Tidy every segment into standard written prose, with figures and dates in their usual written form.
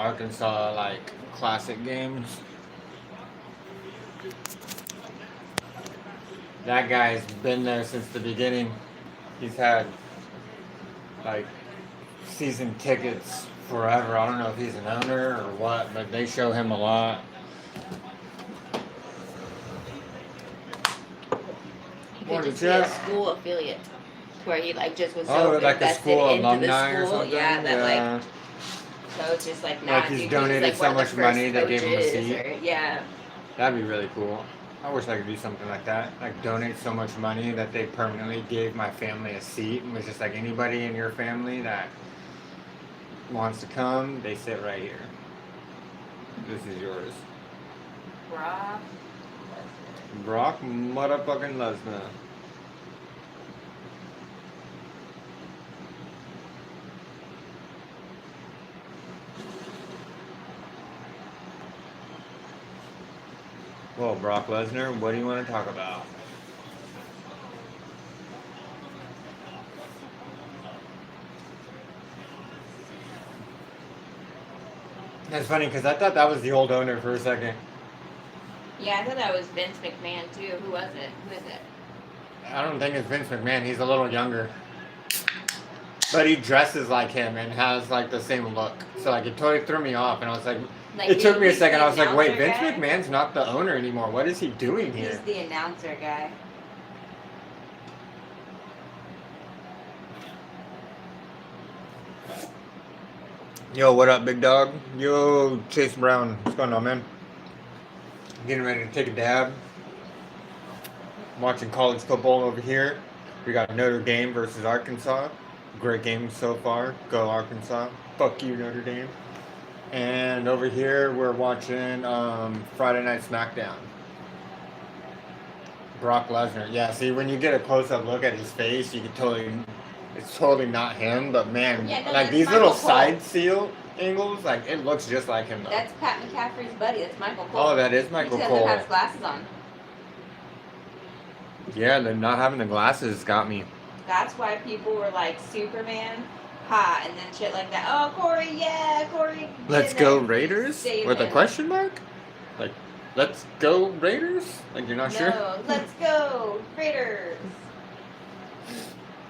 Arkansas like classic games. That guy's been there since the beginning. He's had like season tickets forever. I don't know if he's an owner or what, but they show him a lot. He could Morning, just be a Jeff. school affiliate where he like just was Oh, so like a invested school into alumni the or school. something? Yeah, that like Yeah. so it's just like Like not he's dude, donated like so one of the much first money they gave him a coaches seat. or, yeah. That'd be really cool. I wish I could do something like that. Like donate so much money that they permanently gave my family a seat and was just like anybody in your family that wants to come, they sit right here. This is yours. Brock motherfucking Lesnar. Well, Brock Lesnar, what do you want to talk about? That's funny because I thought that was the old owner for a second. Yeah, I thought that was Vince McMahon too. Who was it? Who is it? I don't think it's Vince McMahon. He's a little younger. But he dresses like him and has like the same look. So like it totally threw me off and I was like it took me a second. I was like, wait, Vince McMahon's not the owner anymore. What is he doing here? He's the announcer guy. Yo, what up, big dog? Yo, Chase Brown. What's going on, man? Getting ready to take a dab. Watching college football over here. We got Notre Dame versus Arkansas. Great game so far. Go Arkansas. Fuck you, Notre Dame. And over here, we're watching Friday Night SmackDown. Brock Lesnar. Yeah, see, when you get a close-up look at his face, you can totally... It's totally not him, but man, Yeah, no, like that's these Michael little Cole. side seal angles, like it looks just like him though. That's Pat McCaffrey's buddy. That's Michael Cole. Oh, that is Michael He Cole. doesn't have glasses on. Yeah, the not having the glasses got me. That's why people were like Superman, hot, and then shit like that. Oh, Corey, yeah, Corey. Let's yeah, go then Raiders save with a him. question mark? Like, let's go Raiders? Like you're not sure? No, let's go Raiders.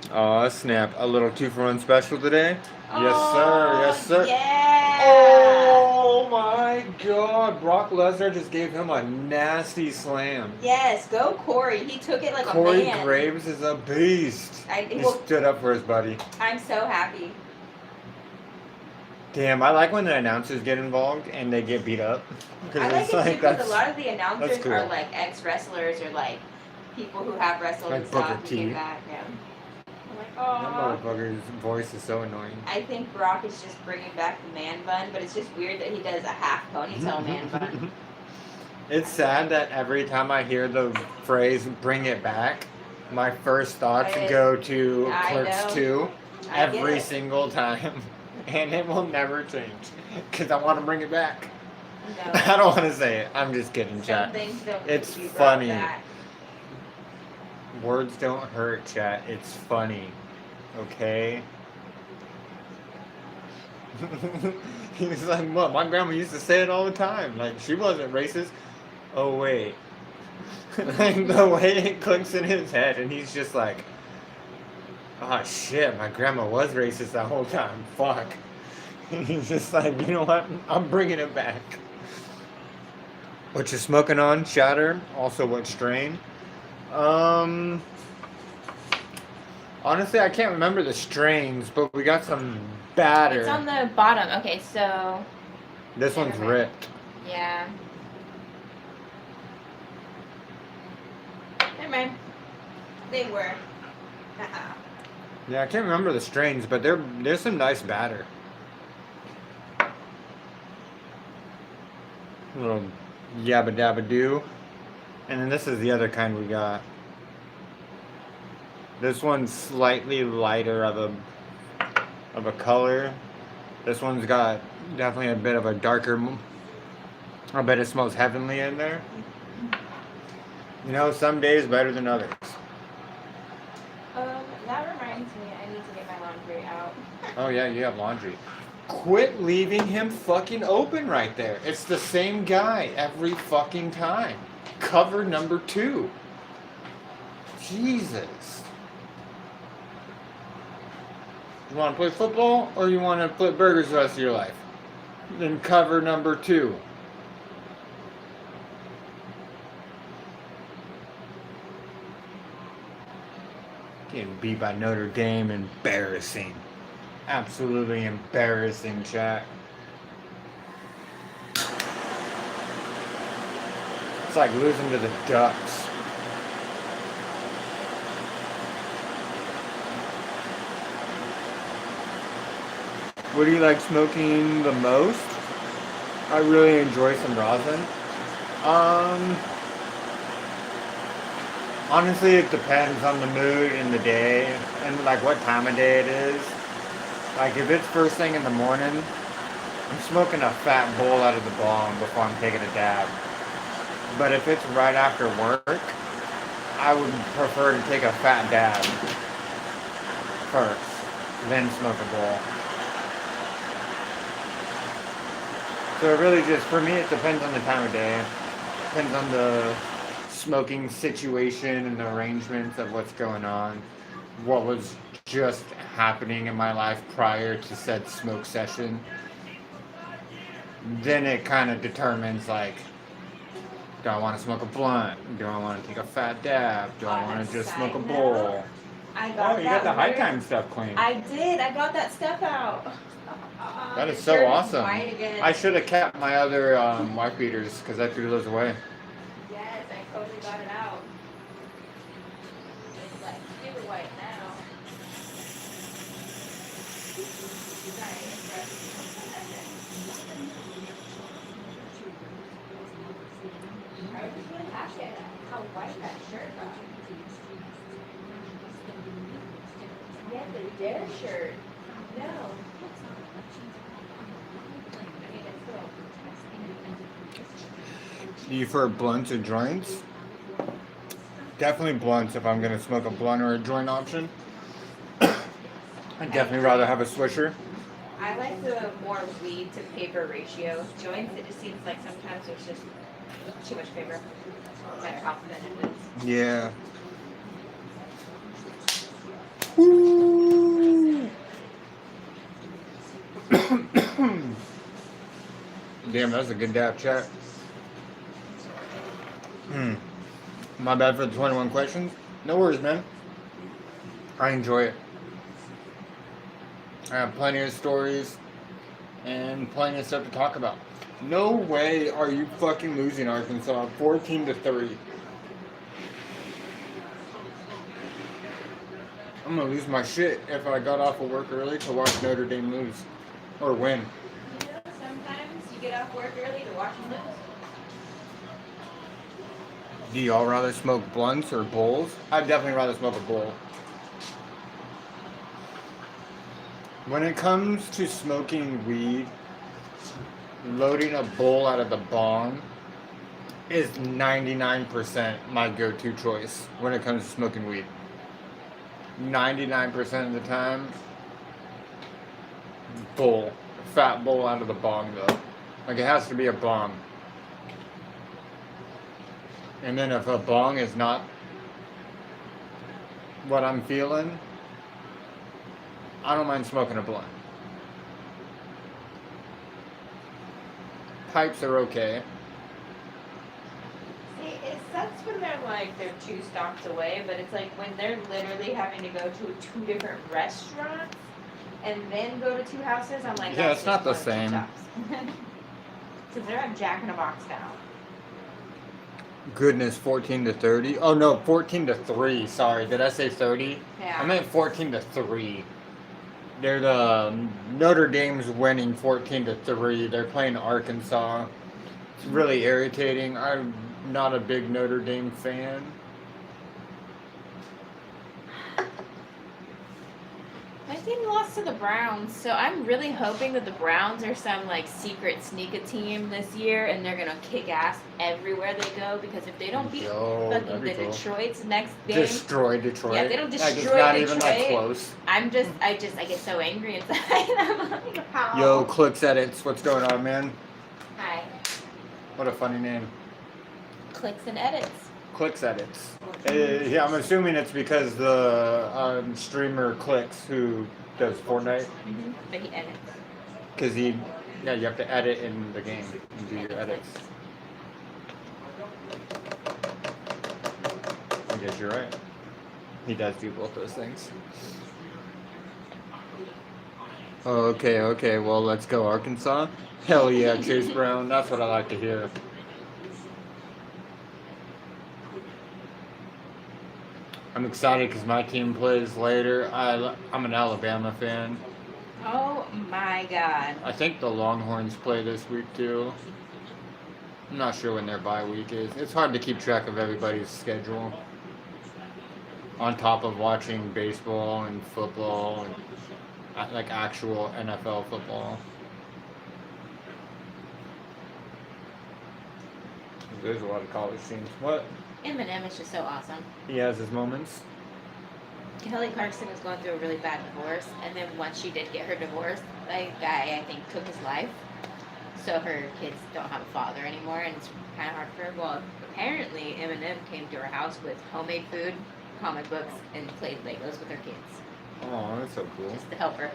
Oh snap! A little 2-for-1 special today. Yes sir. Yes sir. Yeah. Oh my God! Brock Lesnar just gave him a nasty slam. Yes, go Corey. He took it like Corey a man. Graves is a beast. He Well, stood up for his buddy. I'm so happy. Damn, I like when the announcers get involved and they get beat up. I like it's it too because that's a lot of the announcers cool. are like ex-wrestlers or like people who have wrestled Like and stuff Booker and T. came back. Yeah. I'm like, that oh. motherfucker's voice is so annoying. I think Brock is just bringing back the man bun, but it's just weird that he does a half ponytail man bun. It's sad that every time I hear the phrase "bring it back," my first thoughts go to I Clerks know. 2 I get every it. single time, and it will never change because I want to bring it back. No. I don't want to say it. I'm just kidding, Some chat. things don't need It's to be brought funny. back. Words don't hurt, chat. It's funny. Okay? He's like, what? My grandma used to say it all the time. Like, she wasn't racist. Oh, wait. Like, the way it clicks in his head, and he's just like, oh, shit, my grandma was racist that whole time. Fuck. And he's just like, you know what? I'm bringing it back. What you smoking on, Shatter? Also, what strain? Honestly, I can't remember the strains, but we got some batter. It's on the bottom. Okay, so. This one's Never mind. ripped. Yeah. Never mind. They were. Yeah, I can't remember the strains, but there's some nice batter. A little yabba dabba doo. And then this is the other kind we got. This one's slightly lighter of a color. This one's got definitely a bit of a darker. I bet it smells heavenly in there. You know, some days better than others. That reminds me, I need to get my laundry out. Oh yeah, you have laundry. Quit leaving him fucking open right there. It's the same guy every fucking time. Cover number 2. Jesus. You want to play football or you want to flip burgers the rest of your life? Then cover number 2. Getting beat by Notre Dame, embarrassing. Absolutely embarrassing, chat. It's like losing to the Ducks. What do you like smoking the most? I really enjoy some rosin. Honestly, it depends on the mood and the day and like what time of day it is. Like if it's first thing in the morning, I'm smoking a fat bowl out of the bong before I'm taking a dab. But if it's right after work, I would prefer to take a fat dab first, then smoke a bowl. So it really just, for me, it depends on the time of day. Depends on the smoking situation and the arrangements of what's going on. What was just happening in my life prior to said smoke session. Then it kind of determines like, do I want to smoke a blunt? Do I want to take a fat dab? Do I want to just smoke a bowl? I got you got the high weird- time stuff clean. I did. I got that stuff out. That is The so shirt awesome. white again. I should have kept my other wife beaters because I threw those away. Yes, I totally got it out. It's like super white now. Sorry, I was just really happy at how white that shirt got. Yeah, the Dare shirt. No. I mean, it's still. Do you prefer blunts or joints? Definitely blunts if I'm gonna smoke a blunt or a joint option. I'd definitely rather have a swisher. I like the more weed to paper ratio. Joints, it just seems like sometimes there's just too much paper. Better complimented with. Yeah. Woo. Damn, that's a good dab, chat. My bad for the 21 questions. No worries, man. I enjoy it. I have plenty of stories and plenty of stuff to talk about. No way are you fucking losing Arkansas 14-3. I'm gonna lose my shit if I got off of work early to watch Notre Dame lose or win. You know, sometimes you get off work early to watch them lose. Do y'all rather smoke blunts or bowls? I'd definitely rather smoke a bowl. When it comes to smoking weed, loading a bowl out of the bong is 99% my go-to choice when it comes to smoking weed. 99% of the time, bowl. Fat bowl out of the bong though. Like it has to be a bong. And then if a bong is not what I'm feeling, I don't mind smoking a blunt. Pipes are okay. See, it sucks when they're 2 stops away, but it's like when they're literally having to go to 2 different restaurants and then go to 2 houses, I'm like, Yeah, that's it's not the just one of same. stops. Because they're at Jack in a Box now. Goodness, 14-30. Oh no, 14-3. Sorry, did I say 30? Yeah. I meant 14-3. They're the Notre Dame's winning 14-3. They're playing Arkansas. It's really irritating. I'm not a big Notre Dame fan. My thing lost to the Browns, so I'm really hoping that the Browns are some like secret sneaker team this year, and they're gonna kick ass everywhere they go. Because if they don't beat Yo, fucking that'd be the cool. Detroit's next game, Destroy Detroit. yeah, if they don't Like, destroy it's not Detroit, even like close. I get so angry inside. I'm like, how? Yo, Clicks Edits, what's going on, man? Hi, What a funny name. clicks and edits. Clicks Edits. Yeah, I'm assuming it's because the streamer Clicks who does Fortnite, But he edits. because you have to edit in the game and do your edits. I guess you're right. He does do both those things. Okay, well, let's go, Arkansas. Hell yeah, Chase Brown. That's what I like to hear. I'm excited because my team plays later. I'm an Alabama fan. Oh my god. I think the Longhorns play this week too. I'm not sure when their bye week is. It's hard to keep track of everybody's schedule. On top of watching baseball and football and like actual NFL football. There's a lot of college teams. What? Eminem is just so awesome. He has his moments. Kelly Clarkson was going through a really bad divorce, and then once she did get her divorce, a guy, I think, took his life. So her kids don't have a father anymore, and it's kind of hard for her. Well, apparently Eminem came to her house with homemade food, comic books, and played Legos with her kids. Oh, that's so cool. Just to help her.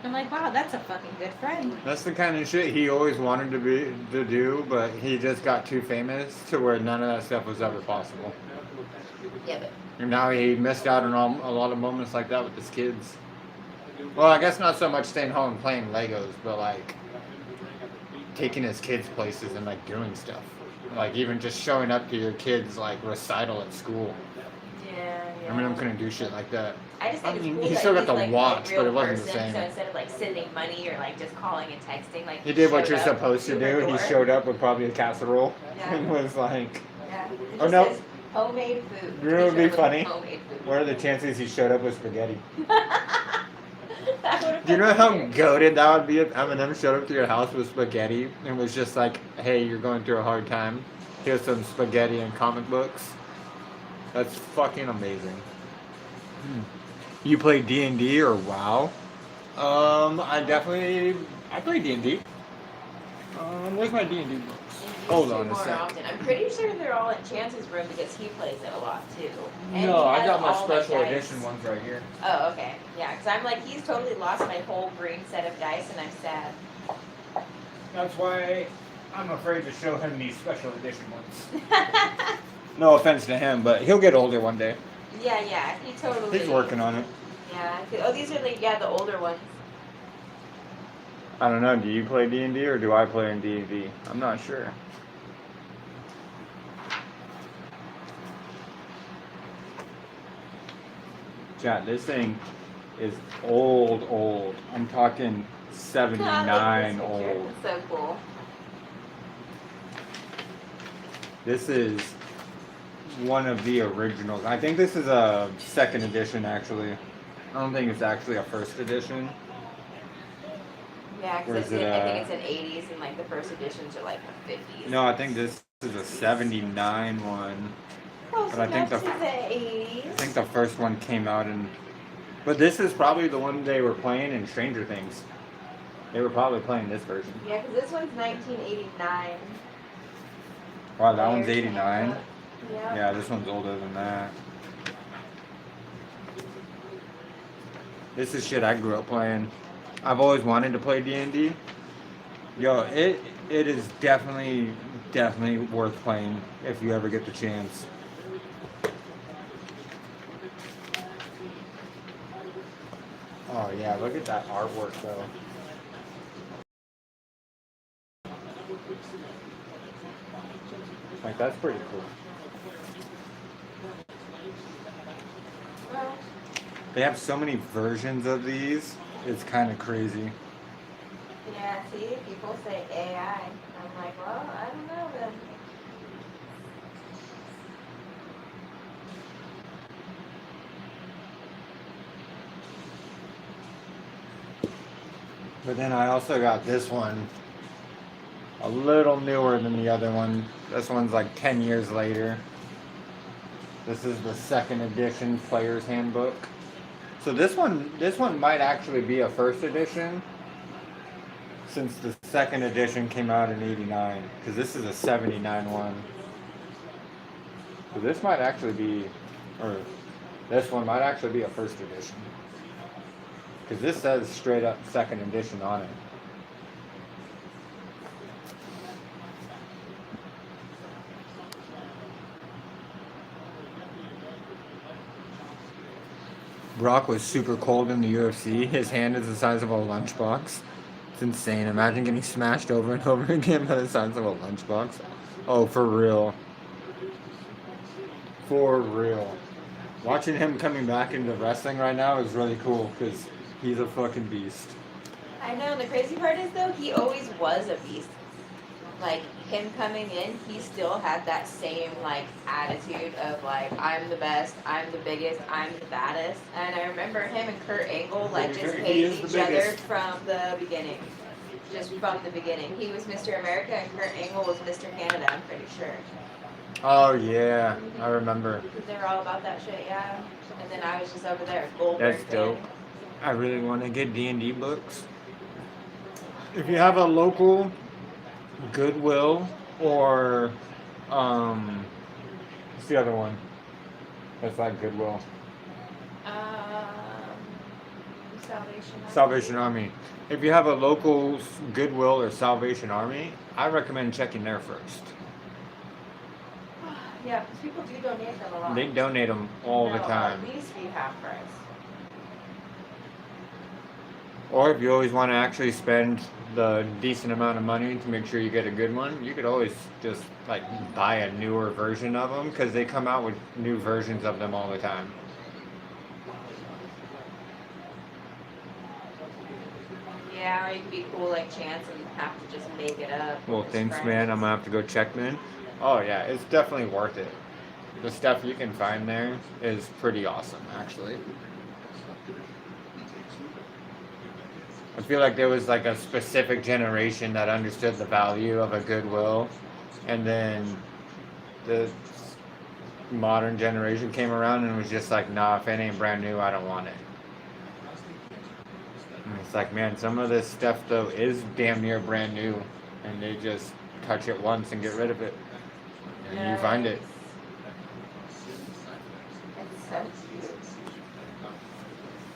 I'm like, wow, that's a fucking good friend. That's the kind of shit he always wanted to do, but he just got too famous to where none of that stuff was ever possible. Yeah, but And now he missed out on a lot of moments like that with his kids. Well, I guess not so much staying home and playing Legos, but like taking his kids places and like doing stuff. Like even just showing up to your kids like recital at school. yeah. I mean, I'm gonna do shit like that. I just think I mean, it's cool he that still got he's, the like, watch, a real but it wasn't the person, same. So instead of like sending money or like just calling and texting, like He did what showed you're up supposed to her do. He door. showed up with probably a casserole Yeah. and was like, Yeah. It Oh, just no. says homemade food. You know what would He be showed up with funny? Homemade food. what are the chances he showed up with spaghetti? That would've Do you been know how weird. goated that would be if Eminem showed up to your house with spaghetti and was just like, hey, you're going through a hard time. Here's some spaghetti and comic books. That's fucking amazing. You play D&D or WoW? I play D&D. Where's my D&D books? Hold on a More sec. often. I'm pretty sure they're all in Chance's room because he plays it a lot too. And No, he I has got my all the special dice. edition ones right here. Oh, okay. Yeah, because I'm like, he's totally lost my whole green set of dice, and I'm sad. That's why I'm afraid to show him these special edition ones. No offense to him, but he'll get older one day. Yeah, he totally. He's working on it. Yeah. Oh, these are like the older ones. I don't know. Do you play D&D or do I play in D&D? I'm not sure. Chat, this thing is old. I'm talking 79 old. It's so cool. This is one of the originals. I think this is a second edition, actually. I don't think it's actually a first edition. Yeah, Or is because it, I think it's in 80s, and like the first editions are like the 50s. No, I think this is a 79 one. Close but I think enough the- to the 80s. I think the first one came out in... But this is probably the one they were playing in Stranger Things. They were probably playing this version. Yeah, because this one's 1989. Wow, that one's There's 89. Tampa. Yeah. Yeah, this one's older than that. This is shit I grew up playing. I've always wanted to play D&D. Yo, it is definitely worth playing if you ever get the chance. Oh yeah, look at that artwork though. Like that's pretty cool. Well, They have so many versions of these. It's kind of crazy. yeah, see, people say AI. I'm like, well, I don't know then. But then I also got this one, a little newer than the other one. This one's like 10 years later. This is the second edition Player's Handbook. So this one might actually be a first edition, since the second edition came out in '89, because this is a '79 one. So this might actually be, or this one might actually be a first edition, because this says straight up second edition on it. Brock was super cold in the UFC. His hand is the size of a lunchbox. It's insane. Imagine getting smashed over and over again by the size of a lunchbox. Oh, for real. For real. Watching him coming back into wrestling right now is really cool because he's a fucking beast. I know. The crazy part is though, he always was a beast. Like him coming in, he still had that same like attitude of like I'm the best, I'm the biggest, I'm the baddest. And I remember him and Kurt Angle like just hated each other from the beginning. Just from the beginning, he was Mr. America and Kurt Angle was Mr. Canada. I'm pretty sure. Oh yeah, I remember. They were all about that shit, yeah. And then I was just over there, Goldberg. That's dope. I really want to get D&D books. If you have a local Goodwill or what's the other one? That's like Goodwill. Salvation Army. If you have a local Goodwill or Salvation Army, I recommend checking there first. Yeah, because people do donate them a lot. They donate them all the time. At least be half price. Or if you always want to actually spend the decent amount of money to make sure you get a good one, you could always just like buy a newer version of them because they come out with new versions of them all the time. Yeah, or you could be cool like Chance and have to just make it up. Well, thanks, man. I'm gonna have to go check, man. Oh yeah, it's definitely worth it. The stuff you can find there is pretty awesome, actually. I feel like there was like a specific generation that understood the value of a Goodwill, and then the modern generation came around and was just like, nah, if it ain't brand new, I don't want it. And it's like, man, some of this stuff though is damn near brand new, and they just touch it once and get rid of it, and you find it. It's so cute.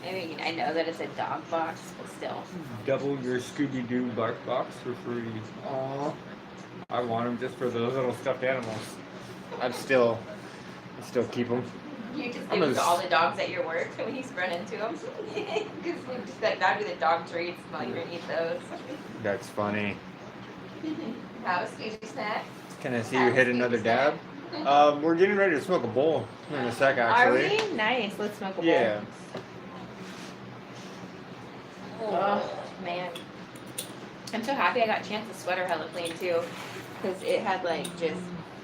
I mean, I know that it's a dog box, but still. Double your Scooby-Doo bark box for free. Aww. I want them just for those little stuffed animals. I'd still keep them. You just give them to all the dogs at your work when you run into them. Because you just like, that'd be the dog treats while you're gonna eat those. That's funny. Have a Scooby snack. Can I see you hit another dab? We're getting ready to smoke a bowl in a sec, actually. Are we? Nice. Let's smoke a bowl. Yeah. Oh, man. I'm so happy I got Chance's sweater hella clean, too. Because it had, like, just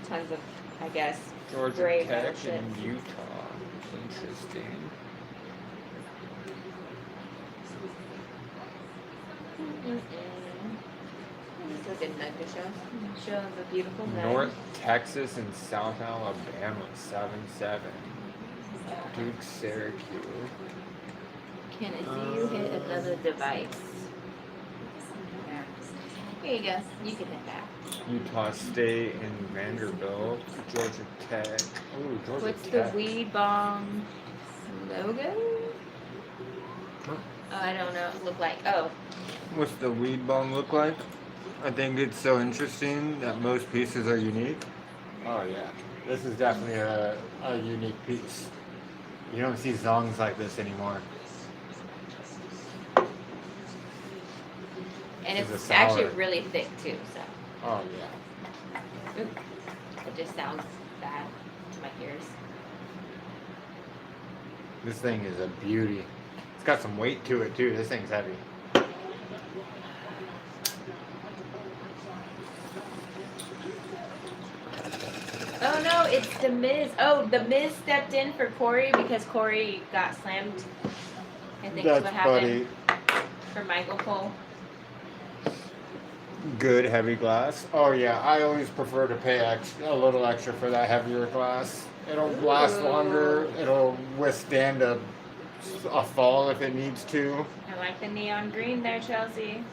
tons of, I guess, Georgia gray Tech metal shit. in Utah. Interesting. It's a good nug to show. Shows a beautiful nug. North Texas and South Alabama, 7-7. Duke, Syracuse. Can I see you hit another device? There. Here you go. You can hit that. Utah State and Vanderbilt. Georgia Tech. Ooh, Georgia What's Tech. the Weed Bong logo? Huh. Oh, I don't know. Look like. Oh. What's the weed bong look like? I think it's so interesting that most pieces are unique. Oh yeah, this is definitely a unique piece. You don't see zongs like this anymore. And This is it's a sour. actually really thick too, so. Oh yeah. Oop. It just sounds bad to my ears. This thing is a beauty. It's got some weight to it too. This thing's heavy. Oh no, it's The Miz. Oh, The Miz stepped in for Corey because Corey got slammed. I think is That's what happened funny. for Michael Cole. good heavy glass. Oh yeah, I always prefer to pay a little extra for that heavier glass. It'll last longer. Ooh. It'll withstand a fall if it needs to. I like the neon green there, Chelsea.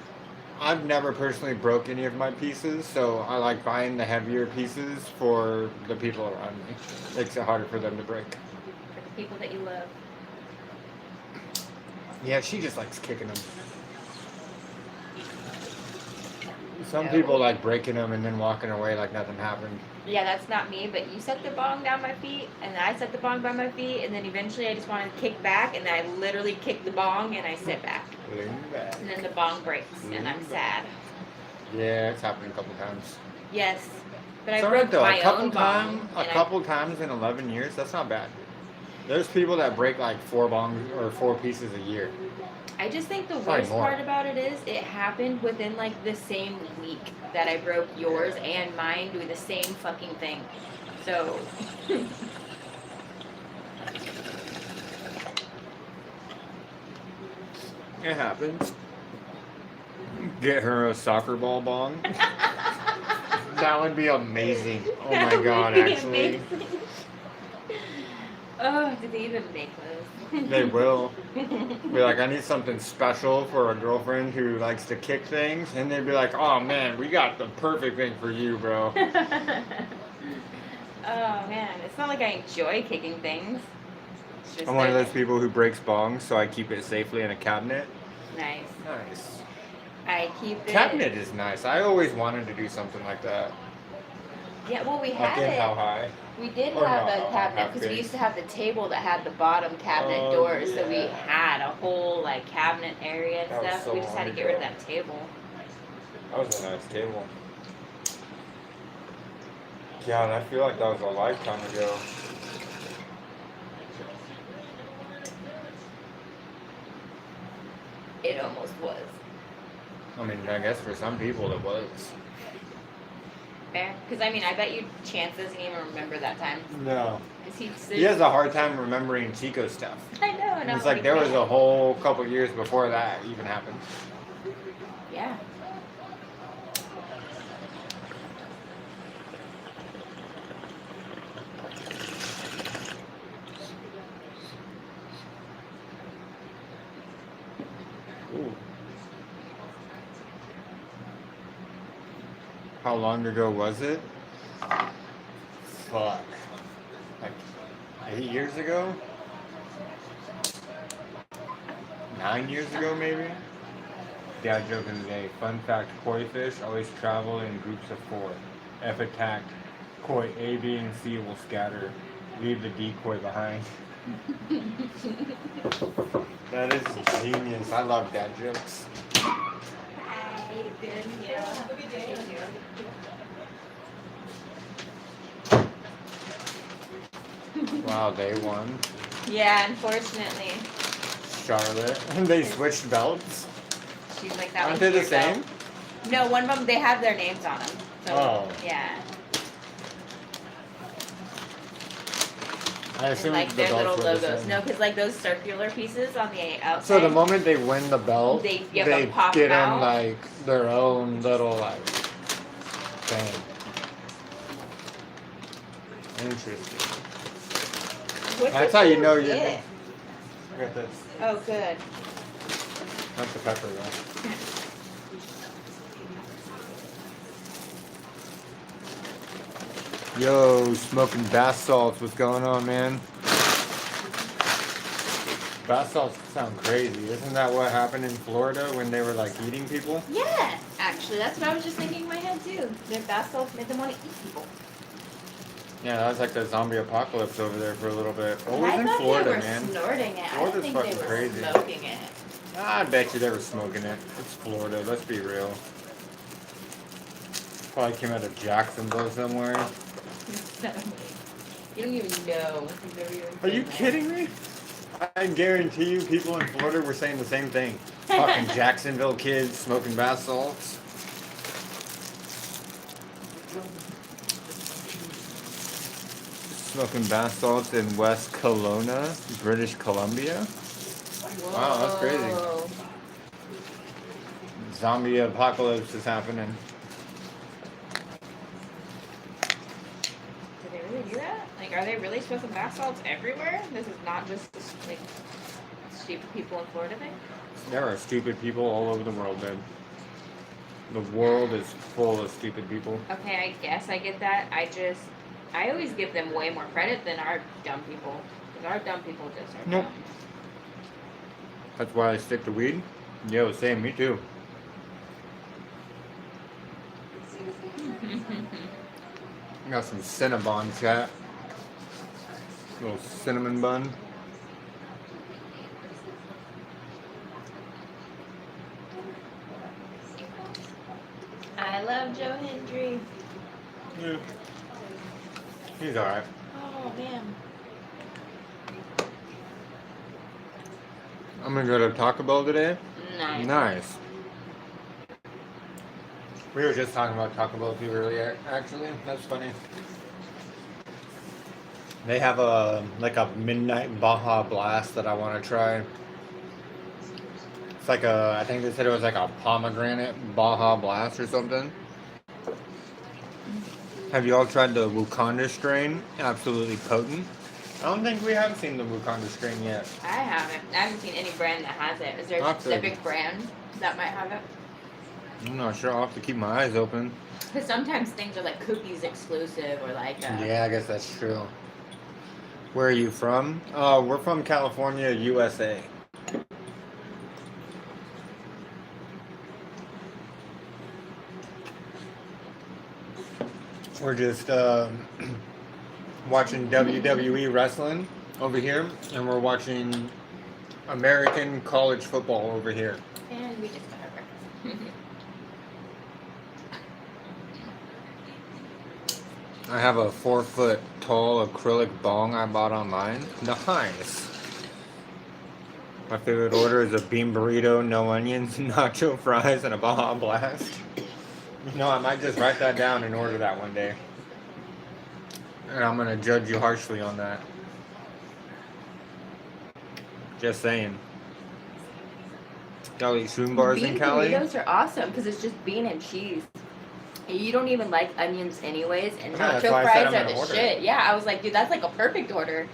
I've never personally broke any of my pieces, so I like buying the heavier pieces for the people around me. Makes it harder for them to break. For the people that you love. Yeah, she just likes kicking them. Some No. people like breaking them and then walking away like nothing happened. Yeah, that's not me, but you set the bong down my feet, and then I set the bong by my feet, and then eventually I just want to kick back, and then I literally kick the bong, and I sit back. Lean back. And then the bong breaks, and I'm sad. Yeah, it's happened a couple times. Yes, but I It's broke alright though. my A couple own times, bong. a couple times in 11 years, that's not bad. There's people that break like 4 bongs or 4 pieces a year. I just think the Probably worst more. part about it is it happened within like the same week that I broke yours and mine doing the same fucking thing. So It happens. Get her a soccer ball bong. That would be amazing. Oh That my would god, be actually. amazing. Oh, did they even make those? They will. Be like, I need something special for a girlfriend who likes to kick things. And they'd be like, oh man, we got the perfect thing for you, bro. Oh man, it's not like I enjoy kicking things. It's just I'm one of that- those people who breaks bongs, so I keep it safely in a cabinet. Nice. Nice. I keep it. Cabinet is nice. I always wanted to do something like that. Yeah, well, we Like had in how it. high? We did Or have not, a cabinet how because we big? used to have the table that had the bottom cabinet Oh, doors, so we yeah. had a whole like cabinet area and That was stuff. so We just had to long get rid of ago. that table. That was a nice table. God, I feel like that was a lifetime ago. It almost was. I mean, I guess for some people it was. Fair. Because I mean, I bet you Chance doesn't even remember that time. No. Because He has a hard time remembering Chico stuff. I know. And And I'm it's like there was man. a whole couple years before that even happened. Yeah. Ooh. How long ago was it? Fuck. Like 8 years ago? 9 years ago, maybe? Dad joking today. Fun fact, koi fish always travel in groups of 4. If attacked, koi A, B, and C will scatter. Leave the decoy behind. That is genius. I love dad jokes. Wow, they won. Yeah, unfortunately. Charlotte. They switched belts. She's like that. Aren't one's they the your belt. same? No, one of them, they have their names on them. So, Oh. yeah. I And assume like the their little belts were the logos. same. No, because like those circular pieces on the outside. So the moment they win the belt, They- you have they to pop get them them out? like their own little like thing. Interesting. What That's did how you know you're. get? Look at this. Oh, good. That's the pepper though. Yo, smoking bath salts. What's going on, man? Bath salts sound crazy. Isn't that what happened in Florida when they were like eating people? Yeah, actually, that's what I was just thinking in my head too. Their bath salts made them want to eat people. Yeah, that was like the zombie apocalypse over there for a little bit. What And was I in thought Florida, they were man? snorting it. Florida's I didn't think they fucking were crazy. smoking it. I bet you they were smoking it. It's Florida, let's be real. Probably came out of Jacksonville somewhere. You don't even know. You've never even Are you been there. kidding me? I guarantee you people in Florida were saying the same thing. Fucking Jacksonville kids smoking bath salts. Smoking bath salts in West Kelowna, British Columbia. Wow, that's crazy. Whoa. Zombie apocalypse is happening. Do they really do that? Like, are they really supposed to have bath salts everywhere? This is not just like stupid people in Florida thing. There are stupid people all over the world, man. The world is full of stupid people. Okay, I guess I get that. I always give them way more credit than our dumb people. Because our dumb people just are Nope. dumb. That's why I stick to weed. Yo, same, me too. Got some Cinnabon, chat. Little cinnamon bun. I love Joe Hendry. Yeah. He's alright. Oh, man. I'm gonna go to Taco Bell today. Nice. Nice. We were just talking about Taco Bell too earlier, actually. That's funny. They have a midnight Baja Blast that I want to try. It's like I think they said it was like a pomegranate Baja Blast or something. Have you all tried the Wakanda strain? Absolutely potent. I don't think we have seen the Wakanda strain yet. I haven't. I haven't seen any brand that has it. Is there a Not good. specific brand that might have it? I'm not sure. I'll have to keep my eyes open. Because sometimes things are like cookies exclusive or like. Yeah, I guess that's true. Where are you from? We're from California, USA. We're just watching WWE wrestling over here, and we're watching American college football over here. And we just got our breakfast. I have a 4-foot tall acrylic bong I bought online. Nice. My favorite order is a bean burrito, no onions, nacho fries, and a Baja Blast. You know, I might just write that down and order that one day. And I'm gonna judge you harshly on that. Just saying. Y'all eat shroom bars in Bean Cali? burritos are awesome because it's just bean and cheese. You don't even like onions anyways, and Yeah, that's nacho why I said fries I'm are gonna the order shit. Yeah, I was like, dude, that's like a perfect order.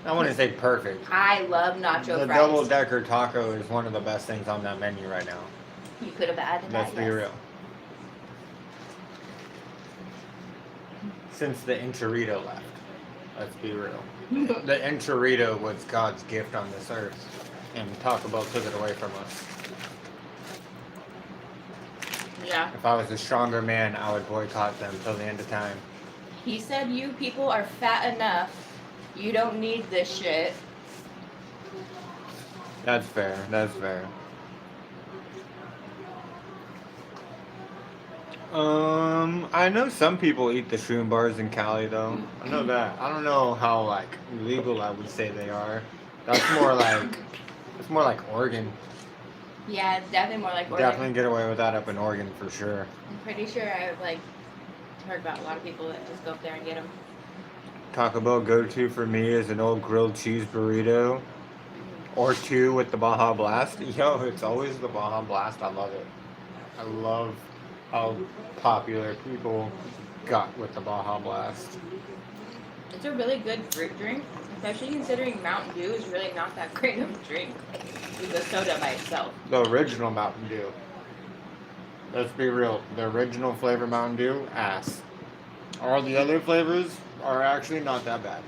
I wouldn't say perfect. I love nacho The fries. double decker taco is one of the best things on that menu right now. You could have added Let's that. be Yes. real. Since the enchilada left. Let's be real. The enchilada was God's gift on this earth, and Taco Bell took it away from us. Yeah. If I was a stronger man, I would boycott them till the end of time. He said, "You people are fat enough. You don't need this shit." That's fair. That's fair. I know some people eat the shroom bars in Cali though. I know that. I don't know how like legal I would say they are. That's more like Oregon. Yeah, it's definitely more like Oregon. Definitely get away with that up in Oregon for sure. I'm pretty sure I've like heard about a lot of people that just go up there and get them. Taco Bell go-to for me is an old grilled cheese burrito or two with the Baja Blast. Yo, it's always the Baja Blast. I love it. I love how popular people got with the Baja Blast. It's a really good fruit drink, especially considering Mountain Dew is really not that great of a drink. It's a soda by itself. The original Mountain Dew. Let's be real. The original flavor Mountain Dew, ass. All the other flavors are actually not that bad.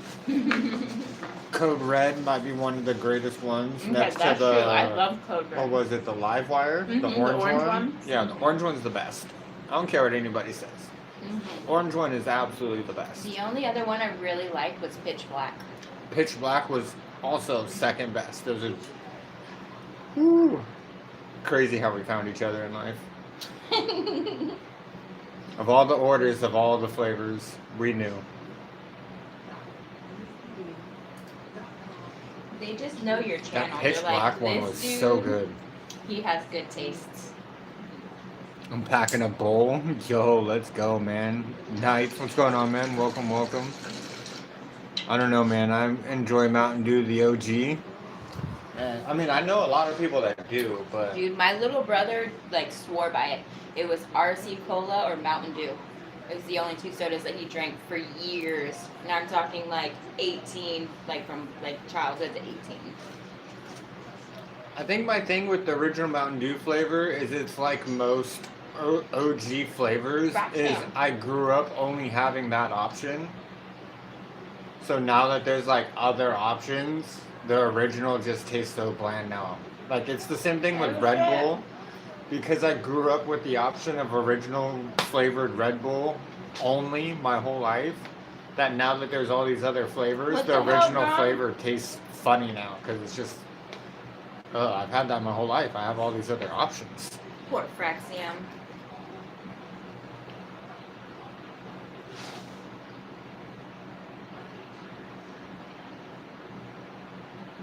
Code Red might be one of the greatest ones. Okay, next that's to the, true. I love Code Red. or was it the Live Wire? Mhm, The the orange orange one? one. Yeah, the orange one's the best. I don't care what anybody says. Mhm. Orange one is absolutely the best. The only other one I really liked was Pitch Black. Pitch Black was also second best. Those are whew, crazy how we found each other in life. Of all the orders, of all the flavors, we knew. They just know your channel. That Pitch They're like, Black one "This was dude, so good. He has good tastes." I'm packing a bowl. Yo, let's go, man. Nice. What's going on, man? Welcome, welcome. I don't know, man. I enjoy Mountain Dew, the OG. I mean, I know a lot of people that do, but Dude, my little brother like swore by it. It was RC Cola or Mountain Dew. It was the only two sodas that he drank for years. And I'm talking like 18, like from like childhood to 18. I think my thing with the original Mountain Dew flavor is it's like most OG flavors is Gotcha. I grew up only having that option. So now that there's like other options, the original just tastes so bland now. Like it's the same thing with Oh, Red shit. Bull. Because I grew up with the option of original flavored Red Bull only my whole life, that now that there's all these other flavors, What the the hell, original John? flavor tastes funny now because it's just, I've had that my whole life. I have all these other options. Poor Fraxium.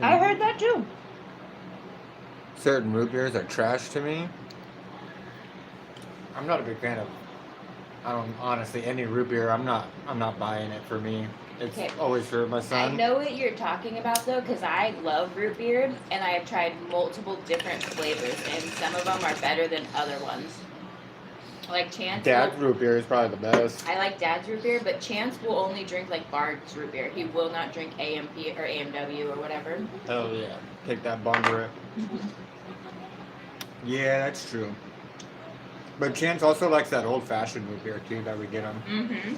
I heard that too. Certain root beers are trash to me. I'm not a big fan of. I don't honestly any root beer. I'm not buying it for me. It's Okay. always for my I son. know what you're talking about though, because I love root beer and I have tried multiple different flavors, and some of them are better than other ones. Like Chance. Dad's root beer is probably the best. I like Dad's root beer, but Chance will only drink like Bard's root beer. He will not drink AMP or AMW or whatever. Hell yeah. Take that bumper. Yeah, that's true. But Chance also likes that old fashioned root beer too that we get him. Mm-hmm.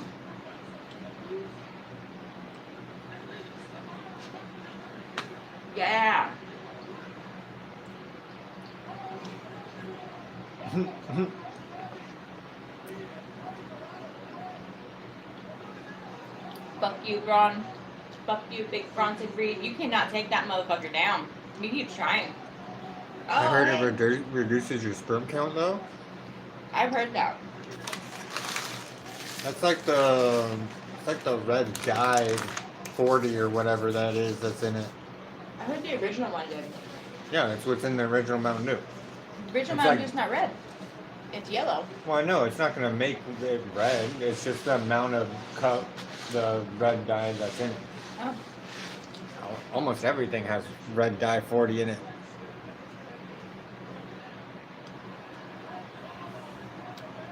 Yeah. Fuck you, Braun. Fuck you, big Bronson Reed. You cannot take that motherfucker down. You keep trying. I heard it Oh, reduces your sperm count though. I've heard that. That's like the red dye 40 or whatever that is that's in it. I heard the original one did. Yeah, that's what's in the original Mountain Dew. The original It's Mountain like- Dew's not red. It's yellow. Well, I know it's not gonna make it red. It's just the amount of the red dye that's in it. Oh. Almost everything has red dye 40 in it.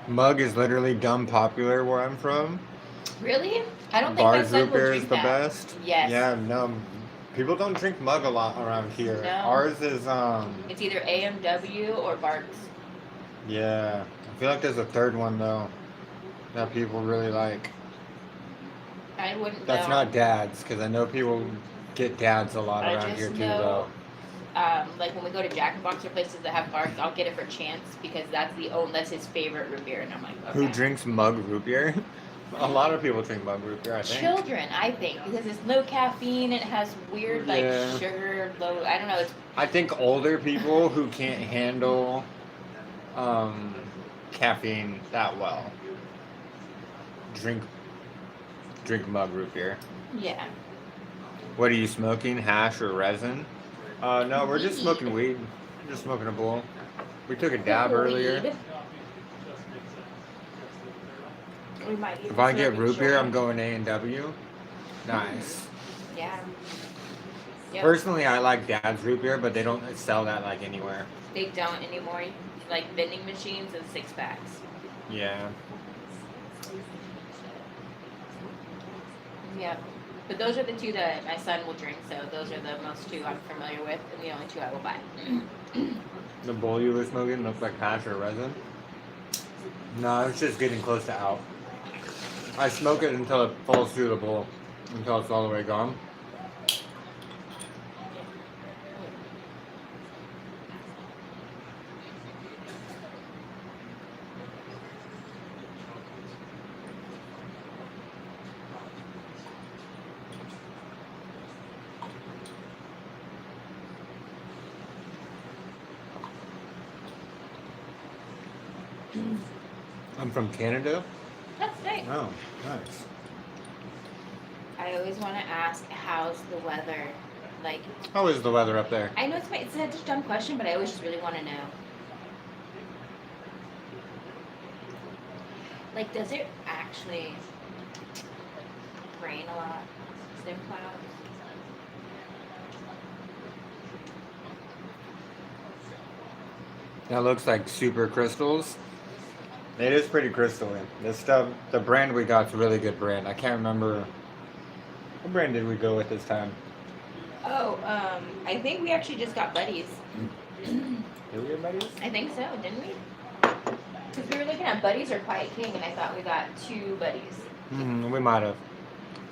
Mug is literally dumb popular where I'm from. Really? I don't think my Bars son root will beer drink is the that. best. Yes. Yeah, no. People don't drink mug a lot around here. No. Ours is It's either AMW or Bart's. yeah. I feel like there's a third one though that people really like. I wouldn't That's know. not Dad's because I know people get Dad's a lot I around just here too know- though. Like when we go to Jack in the Box or places that have Bart's, I'll get it for Chance because that's his favorite root beer, and I'm like, okay. Who drinks mug root beer? A lot of people drink mug root beer, I think. Children, I think, because it's low caffeine and it has weird like Yeah. sugar low. I don't know. It's I think older people who can't handle caffeine that well drink mug root beer. yeah. What are you smoking? Hash or resin? No, we're just smoking weed. We're just smoking a bowl. We took a dab earlier. Weed. We might even If I get serve root beer, I'm insurance. going A&W. Nice. Yeah. Yep. Personally, I like Dad's root beer, but they don't sell that like anywhere. They don't anymore. Like vending machines and 6-packs. Yeah. Yep. But those are the two that my son will drink, so those are the most two I'm familiar with, and the only two I will buy. The bowl you were smoking looked like hash or resin. No, it's just getting close to out. I smoke it until it falls through the bowl, until it's all the way gone. I'm from Canada. That's nice. Oh, nice. I always want to ask, how's the weather? Like, How is the weather up there? I know it's such a dumb question, but I always just really want to know. Like, does it actually rain a lot? Is there clouds? That looks like super crystals. It is pretty crystalline. This stuff, the brand we got's a really good brand. I can't remember what brand did we go with this time. Oh, I think we actually just got Buddies. Did we get Buddies? I think so, didn't we? Because we were looking at Buddies or Quiet King, and I thought we got 2 Buddies. We might have.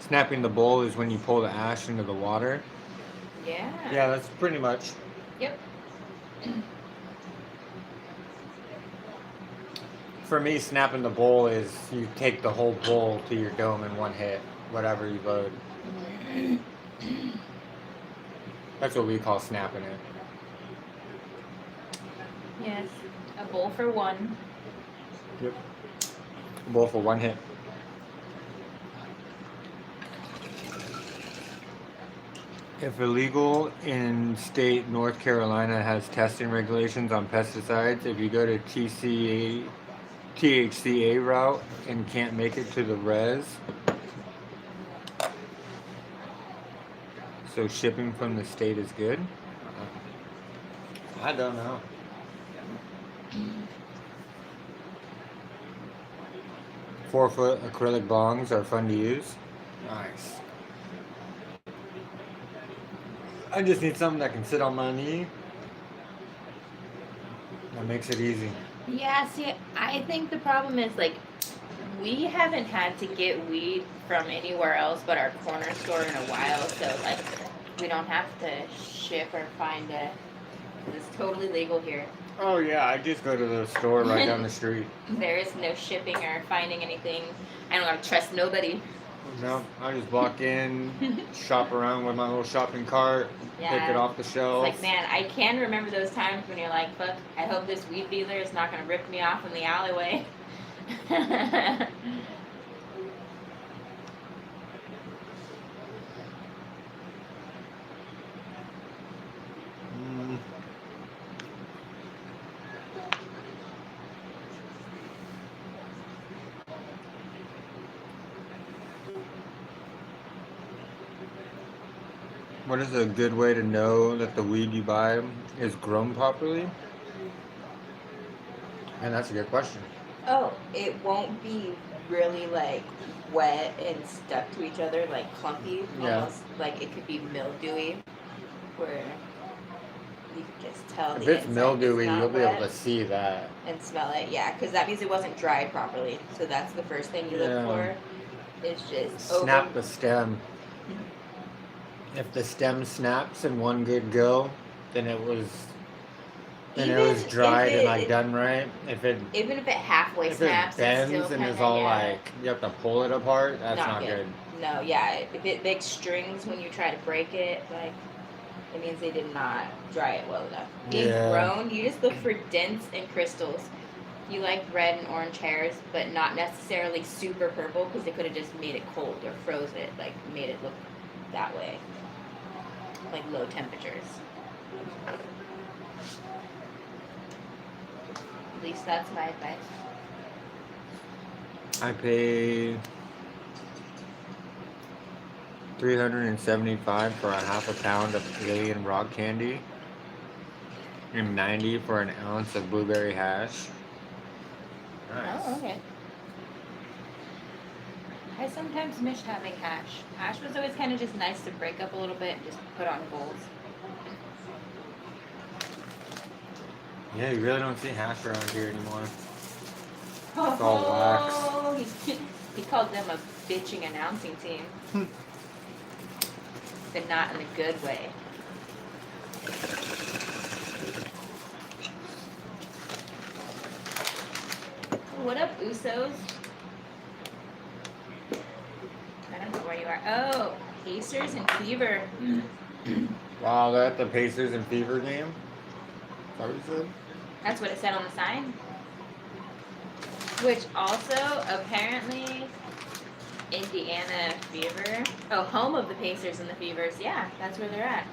Snapping the bowl is when you pull the ash into the water. Yeah. Yeah, that's pretty much. Yep. For me, snapping the bowl is you take the whole bowl to your dome in one hit, whatever you load. That's what we call snapping it. Yes. A bowl for 1. Yep. Bowl for 1 hit. If illegal in state North Carolina has testing regulations on pesticides, if you go to THCA route and can't make it to the res, so shipping from the state is good? I don't know. 4-foot acrylic bongs are fun to use. Nice. I just need something that can sit on my knee. That makes it easy. Yeah, see, I think the problem is, like, we haven't had to get weed from anywhere else but our corner store in a while, so, like, we don't have to ship or find it. It's totally legal here. Oh yeah, I just go to the store right down the street. There is no shipping or finding anything. I don't gotta trust nobody. No, I just walk in, shop around with my little shopping cart, pick it off the It's shelf. like, man, I can remember those times when you're like, fuck, I hope this weed dealer is not gonna rip me off in the alleyway. Mm. What is a good way to know that the weed you buy is grown properly? And that's a good question. Oh, it won't be really like wet and stuck to each other, like clumpy, Yeah. almost like it could be mildewy, where you can just tell If the it's inside is mildewy, not you'll be able to wet see that. and smell it. Yeah, because that means it wasn't dried properly. So that's the first thing you Yeah. look for. It's just Snap the stem. If the stem snaps in one good go, then it was Even dried if and like it- done right. If it even if it halfway if it snaps, it's bends still and kinda, is all yeah, like you have to pull it apart, that's not good. No, yeah. If it makes strings when you try to break it, like it means they did not dry it well enough. Being Yeah. grown, you just look for dents and crystals. You like red and orange hairs, but not necessarily super purple because they could have just made it cold or froze it, like made it look that way, like low temperatures. At least that's my advice. I pay $375 for a half a pound of alien rock candy and $90 for an ounce of blueberry hash. Nice. Oh, okay. I sometimes miss having hash. Hash was always kind of just nice to break up a little bit and just put on bowls. Yeah, you really don't see hash around here anymore. Oh, he called them a bitching announcing team. But not in a good way. What up, Usos? I don't know where you are. Oh, Pacers and Fever. Wow, they're at the Pacers and Fever game? Is that what you said? That's what it said on the sign. Which also, apparently, Indiana Fever. Oh, home of the Pacers and the Fevers. Yeah, that's where they're at.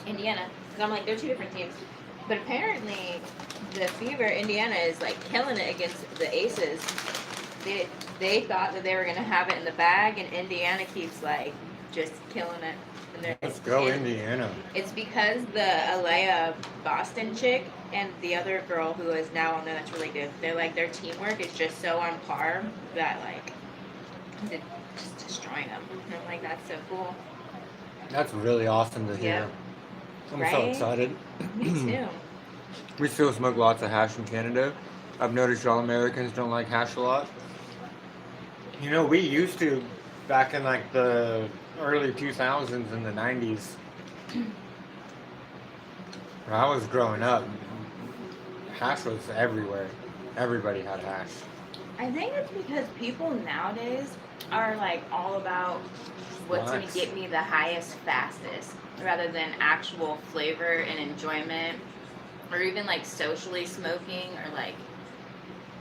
Indiana. Because I'm like, they're 2 different teams. But apparently, the Fever, Indiana, is like killing it against the Aces. They thought that they were going to have it in the bag, and Indiana keeps like just killing it. And they're, Let's go, and Indiana. it's because the Alea Boston chick and the other girl who is now on there that's really good. They're like their teamwork is just so on par that like it's just destroying them. And I'm like, that's so cool. That's really awesome to hear. Yep. I'm so Right? excited. Me too. We still smoke lots of hash in Canada. I've noticed y'all Americans don't like hash a lot. You know, we used to back in like the early 2000s and the 90s. When I was growing up, hash was everywhere. Everybody had hash. I think it's because people nowadays are like all about what's going Nice. to get me the highest, fastest, rather than actual flavor and enjoyment, or even like socially smoking, or like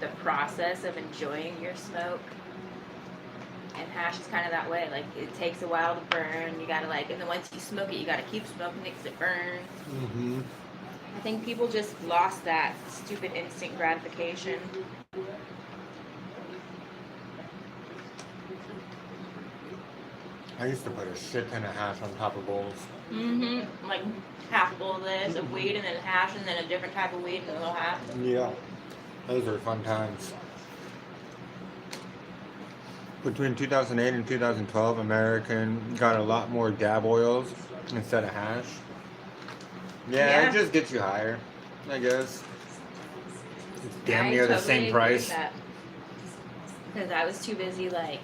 the process of enjoying your smoke. And hash is kind of that way. Like it takes a while to burn. You gotta like, and then once you smoke it, you gotta keep smoking it because it burns. Mm-hmm. I think people just lost that stupid instant gratification. I used to put a shit ton of hash on top of bowls. Mm-hmm. Like half bowl of this, of weed, and then hash, and then a different type of weed, and a little hash. Yeah. Those were fun times. Between 2008 and 2012, American got a lot more dab oils instead of hash. Yeah, Yeah. it just gets you higher, I guess. It's damn near the same price. Because I was too busy like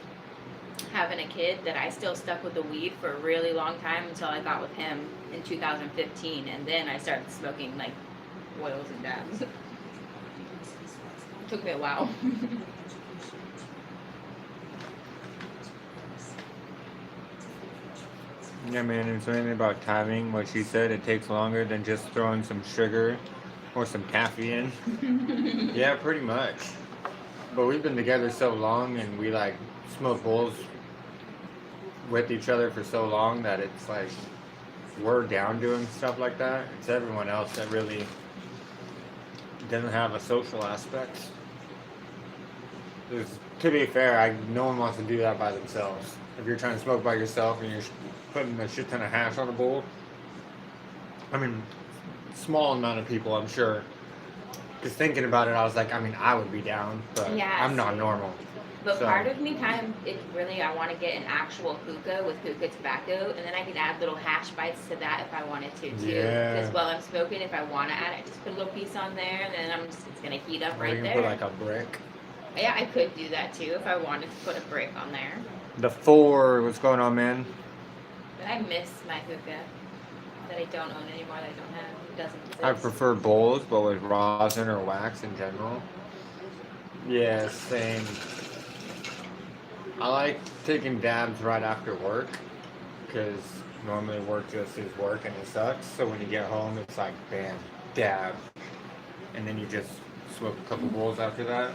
having a kid that I still stuck with the weed for a really long time until I got with him in 2015, and then I started smoking like oils and dabs. It took me a while. Yeah, man, and something about timing, what she said, it takes longer than just throwing some sugar or some taffy in. Yeah, pretty much. But we've been together so long and we like smoke bowls with each other for so long that it's like we're down doing stuff like that. It's everyone else that really doesn't have a social aspect. To be fair, no one wants to do that by themselves. If you're trying to smoke by yourself and you're putting a shit ton of hash on a bowl, I mean, small amount of people, I'm sure. Because thinking about it, I was like, I mean, I would be down, but Yeah, I'm not normal. But So- part of me kind of, it really, I want to get an actual hookah with hookah tobacco, and then I can add little hash bites to that if I wanted to too. Yeah. Because while I'm smoking, if I want to add it, just put a little piece on there, and then it's gonna heat up Or right you can there. put like a brick. Yeah, I could do that too if I wanted to put a brick on there. The 4, what's going on, man? But I miss my hookah that I don't own anymore. That I don't have. It doesn't exist. I prefer bowls, but with rosin or wax in general. Yeah, same. I like taking dabs right after work, because normally work just is work and it sucks. So when you get home, it's like, bam, dab. And then you just smoke a couple bowls after that.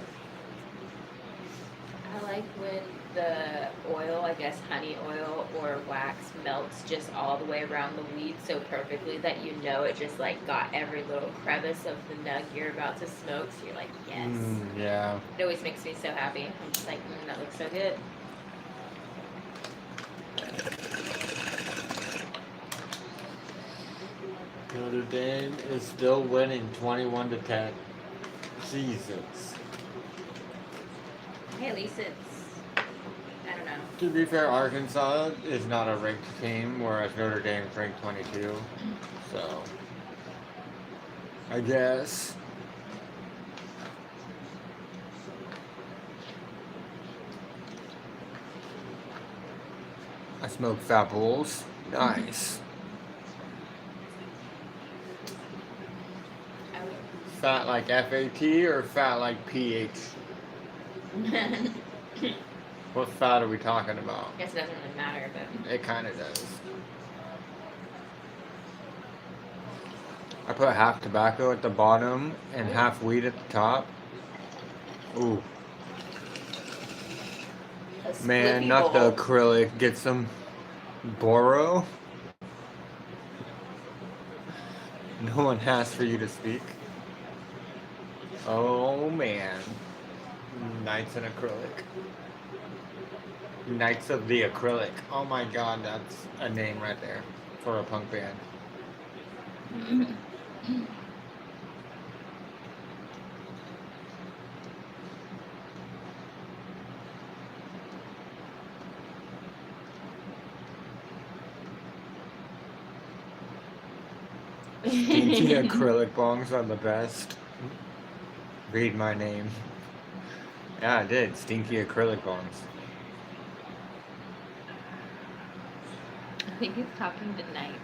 I like when the oil, I guess honey oil or wax, melts just all the way around the weed so perfectly that you know it just like got every little crevice of the nug you're about to smoke. So you're like, yes. Yeah. It always makes me so happy. I'm just like, that looks so good. Notre Dame is still winning 21-10. Jesus. Hey, at least it's, I don't know. To be fair, Arkansas is not a ranked team, whereas Notre Dame's ranked 22. So, I guess. I smoke fat bowls. Nice. I would, Fat like FAT or fat like PH? What fat are we talking about? guess it doesn't really matter, but It kind of does. I put half tobacco at the bottom and half weed at the top. Ooh, a man, spliffy not the bowl. acrylic. Get some Boro. No one asked for you to speak. Oh man, nights in acrylic. Knights of the Acrylic. Oh my god, that's a name right there for a punk band. Stinky acrylic bongs are the best. Read my name. Yeah, I did. Stinky acrylic bongs. I think he's talking to Knights.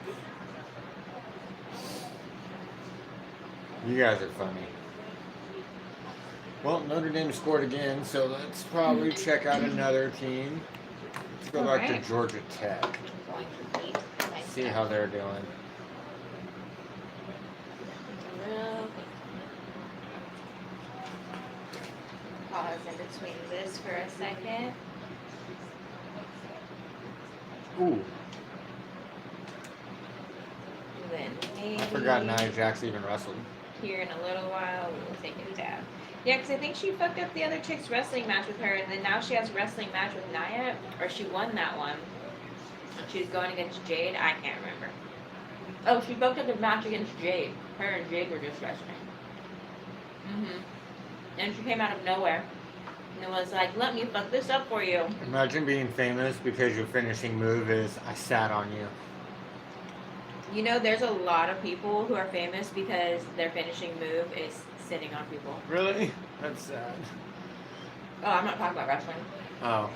You guys are funny. Well, Notre Dame scored again, so let's probably check out another team. Let's go back Alright. to Georgia Tech. Going to eat my See stuff. how they're doing. Real pause in between this for a second. Ooh, Then maybe I forgot Nia Jax even wrestled. here in a little while we will take a tab. Yeah, because I think she fucked up the other chick's wrestling match with her, and then now she has a wrestling match with Nia, or she won that one. She's going against Jade. I can't remember. Oh, she fucked up the match against Jade. Her and Jade were just wrestling. And she came out of nowhere. And it was like, let me fuck this up for you. Imagine being famous because your finishing move is I sat on you. You know, there's a lot of people who are famous because their finishing move is sitting on people. Really? That's sad. Oh, I'm not talking about wrestling. Oh.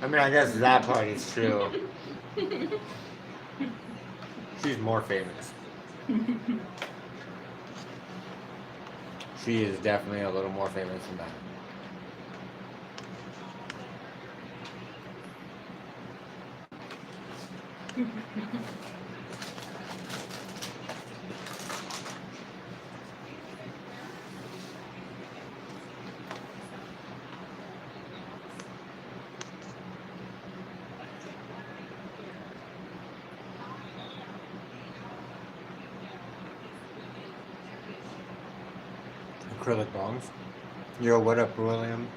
I mean, I guess that part is true. She's more famous. She is definitely a little more famous than that. Acrylic bongs. Yo, what up, William?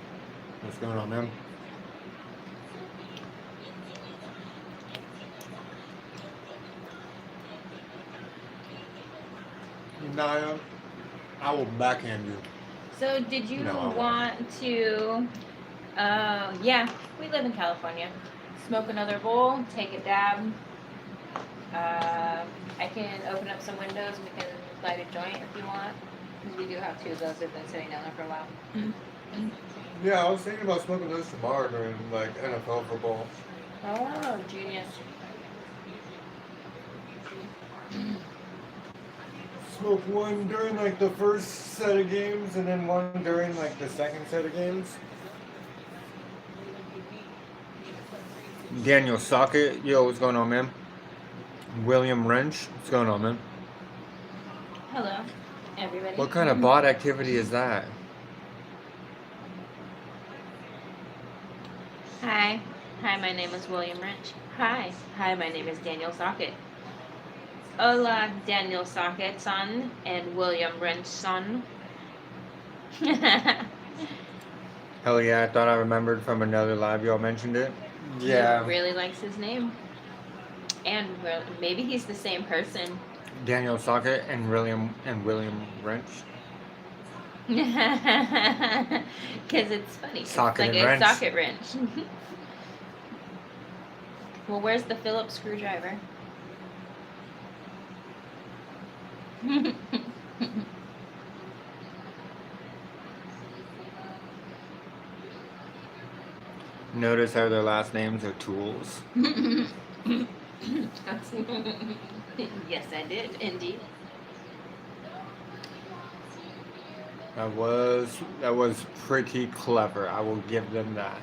What's going on, man? Naya, I will backhand you. So, did you No, I won't. want to? Yeah, we live in California. Smoke another bowl, take a dab. I can open up some windows and we can light a joint if you want. Because we do have two of those that have been sitting down there for a while. Yeah, I was thinking about smoking those tomorrow during like NFL football. Oh, genius. Smoke one during like the first set of games and then one during like the second set of games. Daniel Socket, yo, what's going on, man? William Wrench, what's going on, man? Hello, everybody. What kind of bot activity is that? Hi. Hi, my name is William Wrench. Hi. Hi, my name is Daniel Socket. Hola, Daniel Socket son and William Wrench son. Hell yeah, I thought I remembered from another live y'all mentioned it. He really likes his name. And maybe he's the same person. Daniel Socket and William Wrench. Because it's funny. Socket it's like and a wrench. socket wrench. Well, where's the Phillips screwdriver? Notice how their last names are Tools. Yes, I did, indeed. That was pretty clever. I will give them that.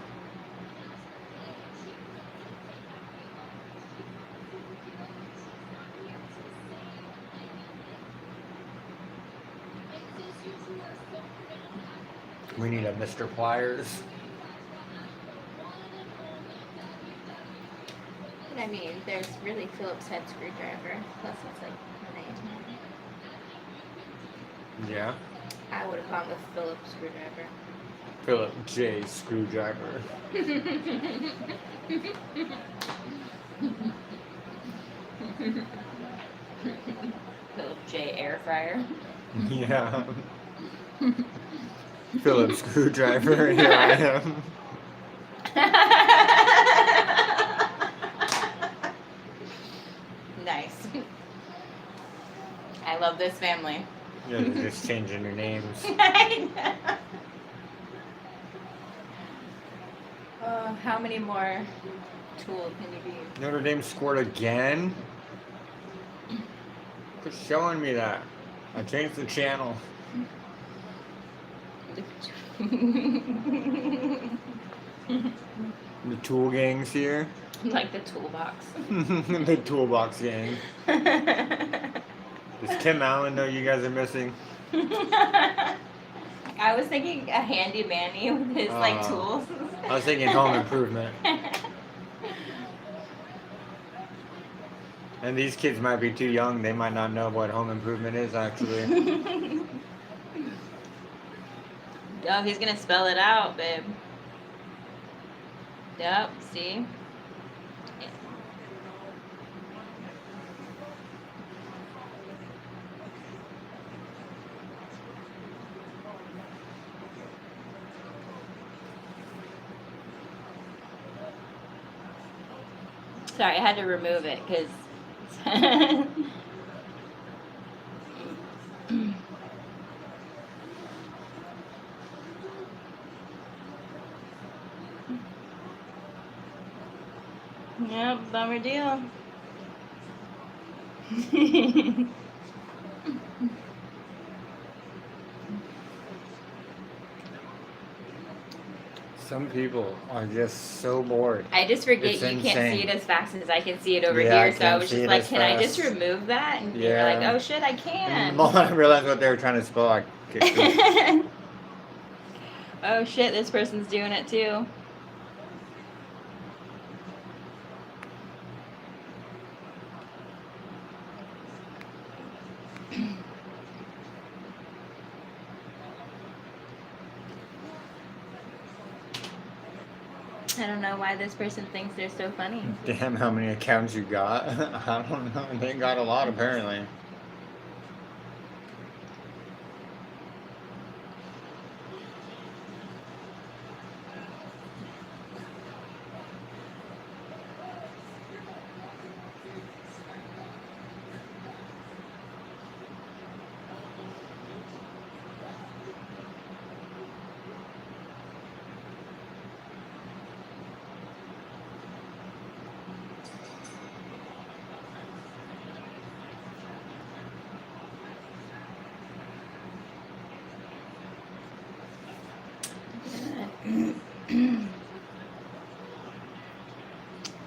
We need a Mr. Pliers. But I mean, there's really Phillips head screwdriver. Plus, it's like a name. Yeah. I would have gone with Phillips screwdriver. Philip J. Screwdriver. Philip J. Air Fryer. Yeah. Philip Screwdriver, here I am. Nice. I love this family. Yeah, they're just changing their names. I know. How many more Tool can you be? Notre Dame scored again? Quit showing me that. I changed the channel. The Tool gang's here. Like the toolbox. The Toolbox gang. Does Tim Allen know you guys are missing? I was thinking a handy manny with his like tools. I was thinking Home Improvement. And these kids might be too young. They might not know what Home Improvement is, actually. Oh, he's gonna spell it out, babe. Yep, see? Sorry, I had to remove it because. Yep, bummer deal. Some people are just so bored. I just forget It's you can't insane. see it as fast as I can see it over Yeah, I here, so I can't was see just it like, as can I just fast. remove that? And you're Yeah. like, oh shit, I And can. the moment I realized what they were trying to spell, I kicked it. Oh shit, this person's doing it too. I don't know why this person thinks they're so funny. Damn, how many accounts you got? I don't know. They got a lot, apparently.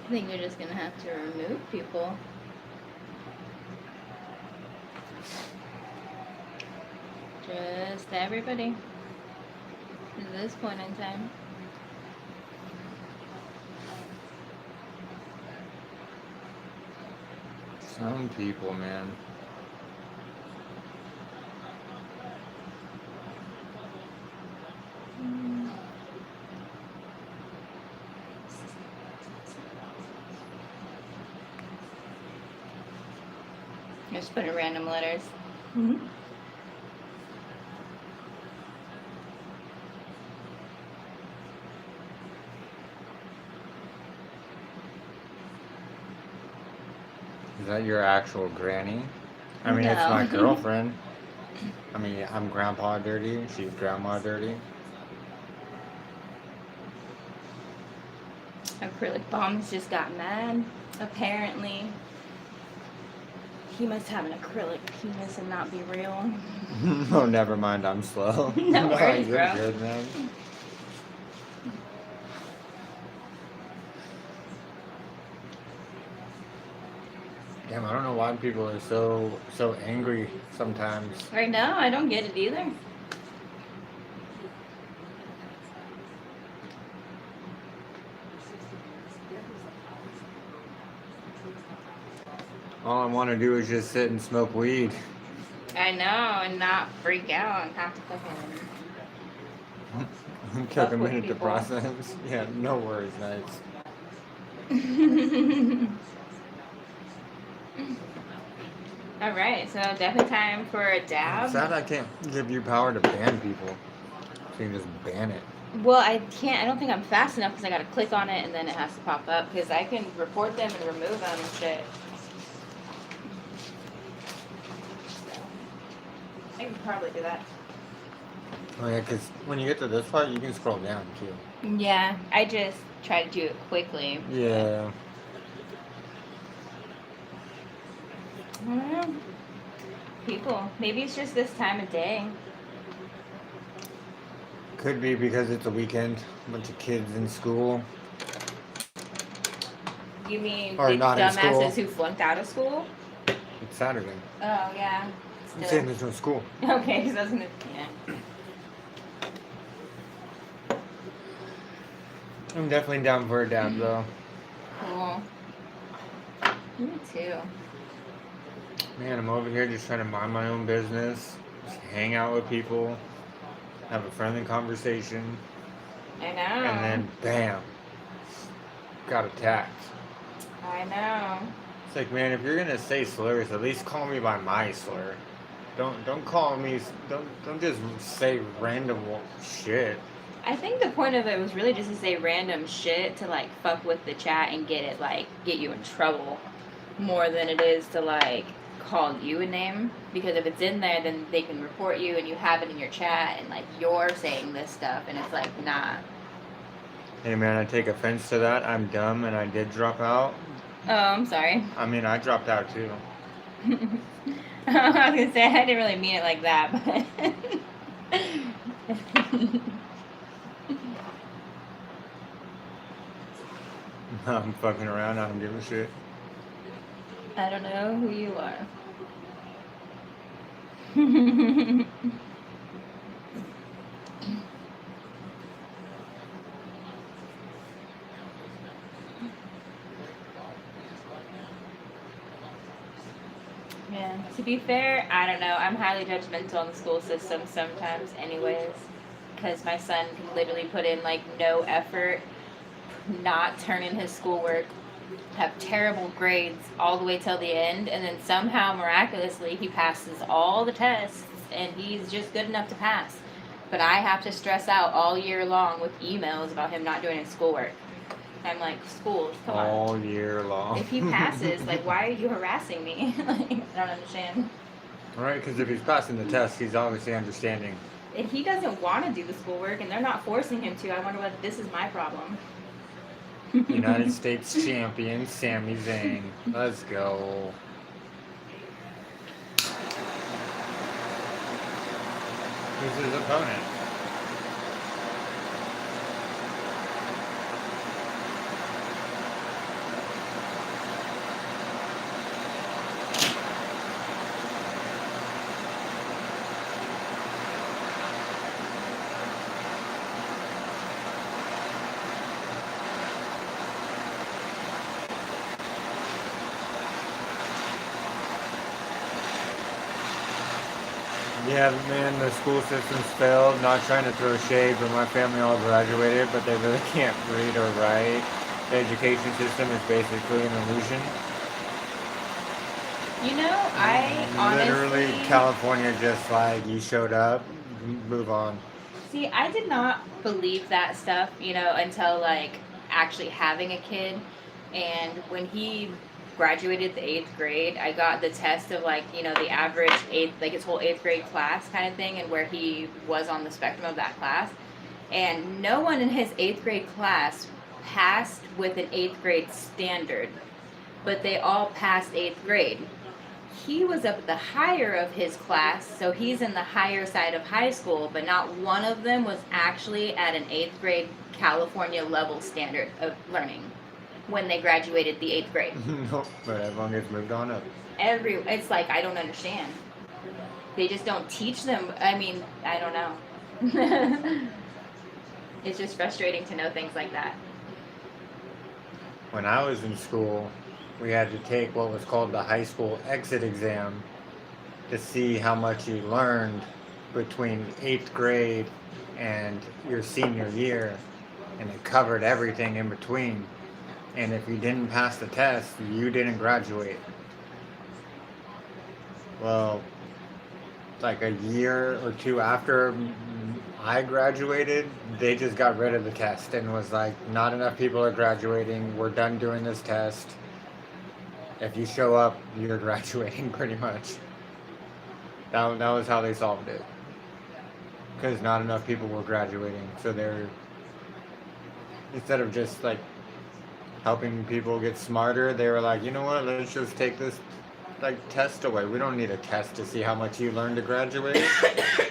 I think you're just gonna have to remove people. Just everybody. At this point in time. Some people, man. Just put in random letters. Is that your actual granny? I mean, it's No. my girlfriend. I mean, I'm Grandpa Dirty. She's Grandma Dirty. Acrylic Bombs just got mad. Apparently, he must have an acrylic penis and not be real. Oh, never mind. I'm slow. No worries, you're bro. good, man. Damn, I don't know why people are so angry sometimes. Right now, I don't get it either. All I want to do is just sit and smoke weed. I know, and not freak out and have to fucking Took a with minute to people. process. Yeah, no worries, nice. All right, so definitely time for a It's dab. sad I can't give you power to ban people. So you can just ban it. Well, I can't. I don't think I'm fast enough because I gotta click on it and then it has to pop up. Because I can report them and remove them and shit. So, I can probably do that. Oh yeah, because when you get to this part, you can scroll down too. Yeah, I just try to do it quickly. Yeah. I don't know. People, maybe it's just this time of day. Could be because it's a weekend, a bunch of kids in school. You mean Or the not in school. dumbasses who flunked out of school? It's Saturday. Oh yeah. I'm saying there's no school. Okay, because I was gonna. Yeah. I'm definitely down for a dab though. Cool. Me too. Man, I'm over here just trying to mind my own business, just hang out with people, have a friendly conversation, I know. and then bam, got attacked. I know. It's like, man, if you're gonna say slurs, at least call me by my slur. Don't call me. Don't just say random shit. I think the point of it was really just to say random shit to like fuck with the chat and get you in trouble more than it is to like call you a name, because if it's in there then they can report you and you have it in your chat and like you're saying this stuff and it's like nah. Hey man, I take offense to that. I'm dumb and I did drop out. Oh, I'm sorry. I mean, I dropped out too. I was gonna say I didn't really mean it like that, but I'm fucking around. I don't give a shit. I don't know who you are. Yeah, to be fair, I don't know. I'm highly judgmental on the school system sometimes, anyways, because my son can literally put in like no effort, not turn in his schoolwork, have terrible grades all the way till the end, and then somehow miraculously he passes all the tests and he's just good enough to pass. But I have to stress out all year long with emails about him not doing his schoolwork. I'm like, schools, come on. All year long. If he passes, like, why are you harassing me? Like, I don't understand. Right, because if he's passing the test, he's obviously understanding. If he doesn't want to do the schoolwork and they're not forcing him to, I wonder whether this is my problem. United States champion, Sami Zayn. Let's go. Who's his opponent? Yeah, man, the school system's failed. Not trying to throw shade, but my family all graduated, but they really can't read or write. The education system is basically an illusion. You know, I honestly... Literally, California just like, you showed up, move on. See, I did not believe that stuff, until, like, actually having a kid. And when he graduated the 8th grade, I got the test of, like, the average his whole 8th grade class kind of thing and where he was on the spectrum of that class. And no one in his 8th grade class passed with an 8th grade standard, but they all passed 8th grade. He was up at the higher of his class, so he's in the higher side of high school, but not one of them was actually at an 8th grade California level standard of learning when they graduated the 8th grade. Nope, but everyone gets moved on up. It's like, I don't understand. They just don't teach them. I mean, I don't know. It's just frustrating to know things like that. When I was in school, we had to take what was called the high school exit exam to see how much you learned between 8th grade and your senior year, and it covered everything in between. And if you didn't pass the test, you didn't graduate. Well, like a year or two after I graduated, they just got rid of the test and was like, not enough people are graduating. We're done doing this test. If you show up, you're graduating, pretty much. That was how they solved it. Because not enough people were graduating. So they're, instead of just like helping people get smarter, they were like, you know what, let's just take this like test away. We don't need a test to see how much you learned to graduate.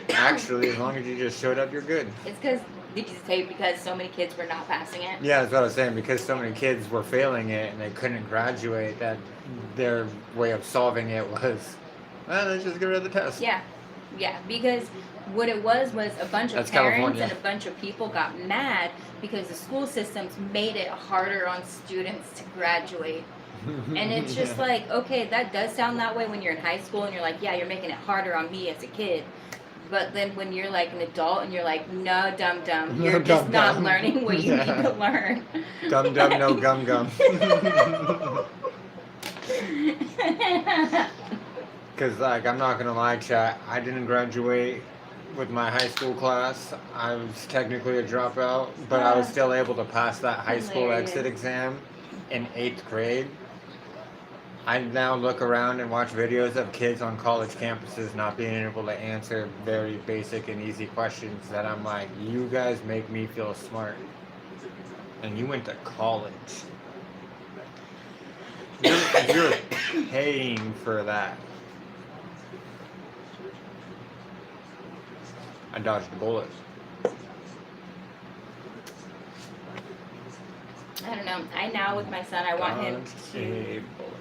Actually, as long as you just showed up, you're good. It's because, did you say because so many kids were not passing it? Yeah, that's what I was saying. Because so many kids were failing it and they couldn't graduate, that their way of solving it was, well, let's just get rid of the test. Yeah, because what it was a bunch of That's parents California. and a bunch of people got mad because the school systems made it harder on students to graduate. And it's just Yeah. like, okay, that does sound that way when you're in high school and you're like, yeah, you're making it harder on me as a kid. But then when you're like an adult and you're like, no, dumb, No, you're just dumb, not dumb. learning what you Yeah. need to learn. Gum gum, no gum gum. Because, like, I'm not going to lie, chat, I didn't graduate with my high school class. I was technically a dropout, but I was still able to pass that high school exit Hilarious. exam in 8th grade. I now look around and watch videos of kids on college campuses not being able to answer very basic and easy questions that I'm like, you guys make me feel smart. And you went to college. You're paying for that. I dodged a bullet. I don't know. I now with my son, I want him Dodged to. a bullet.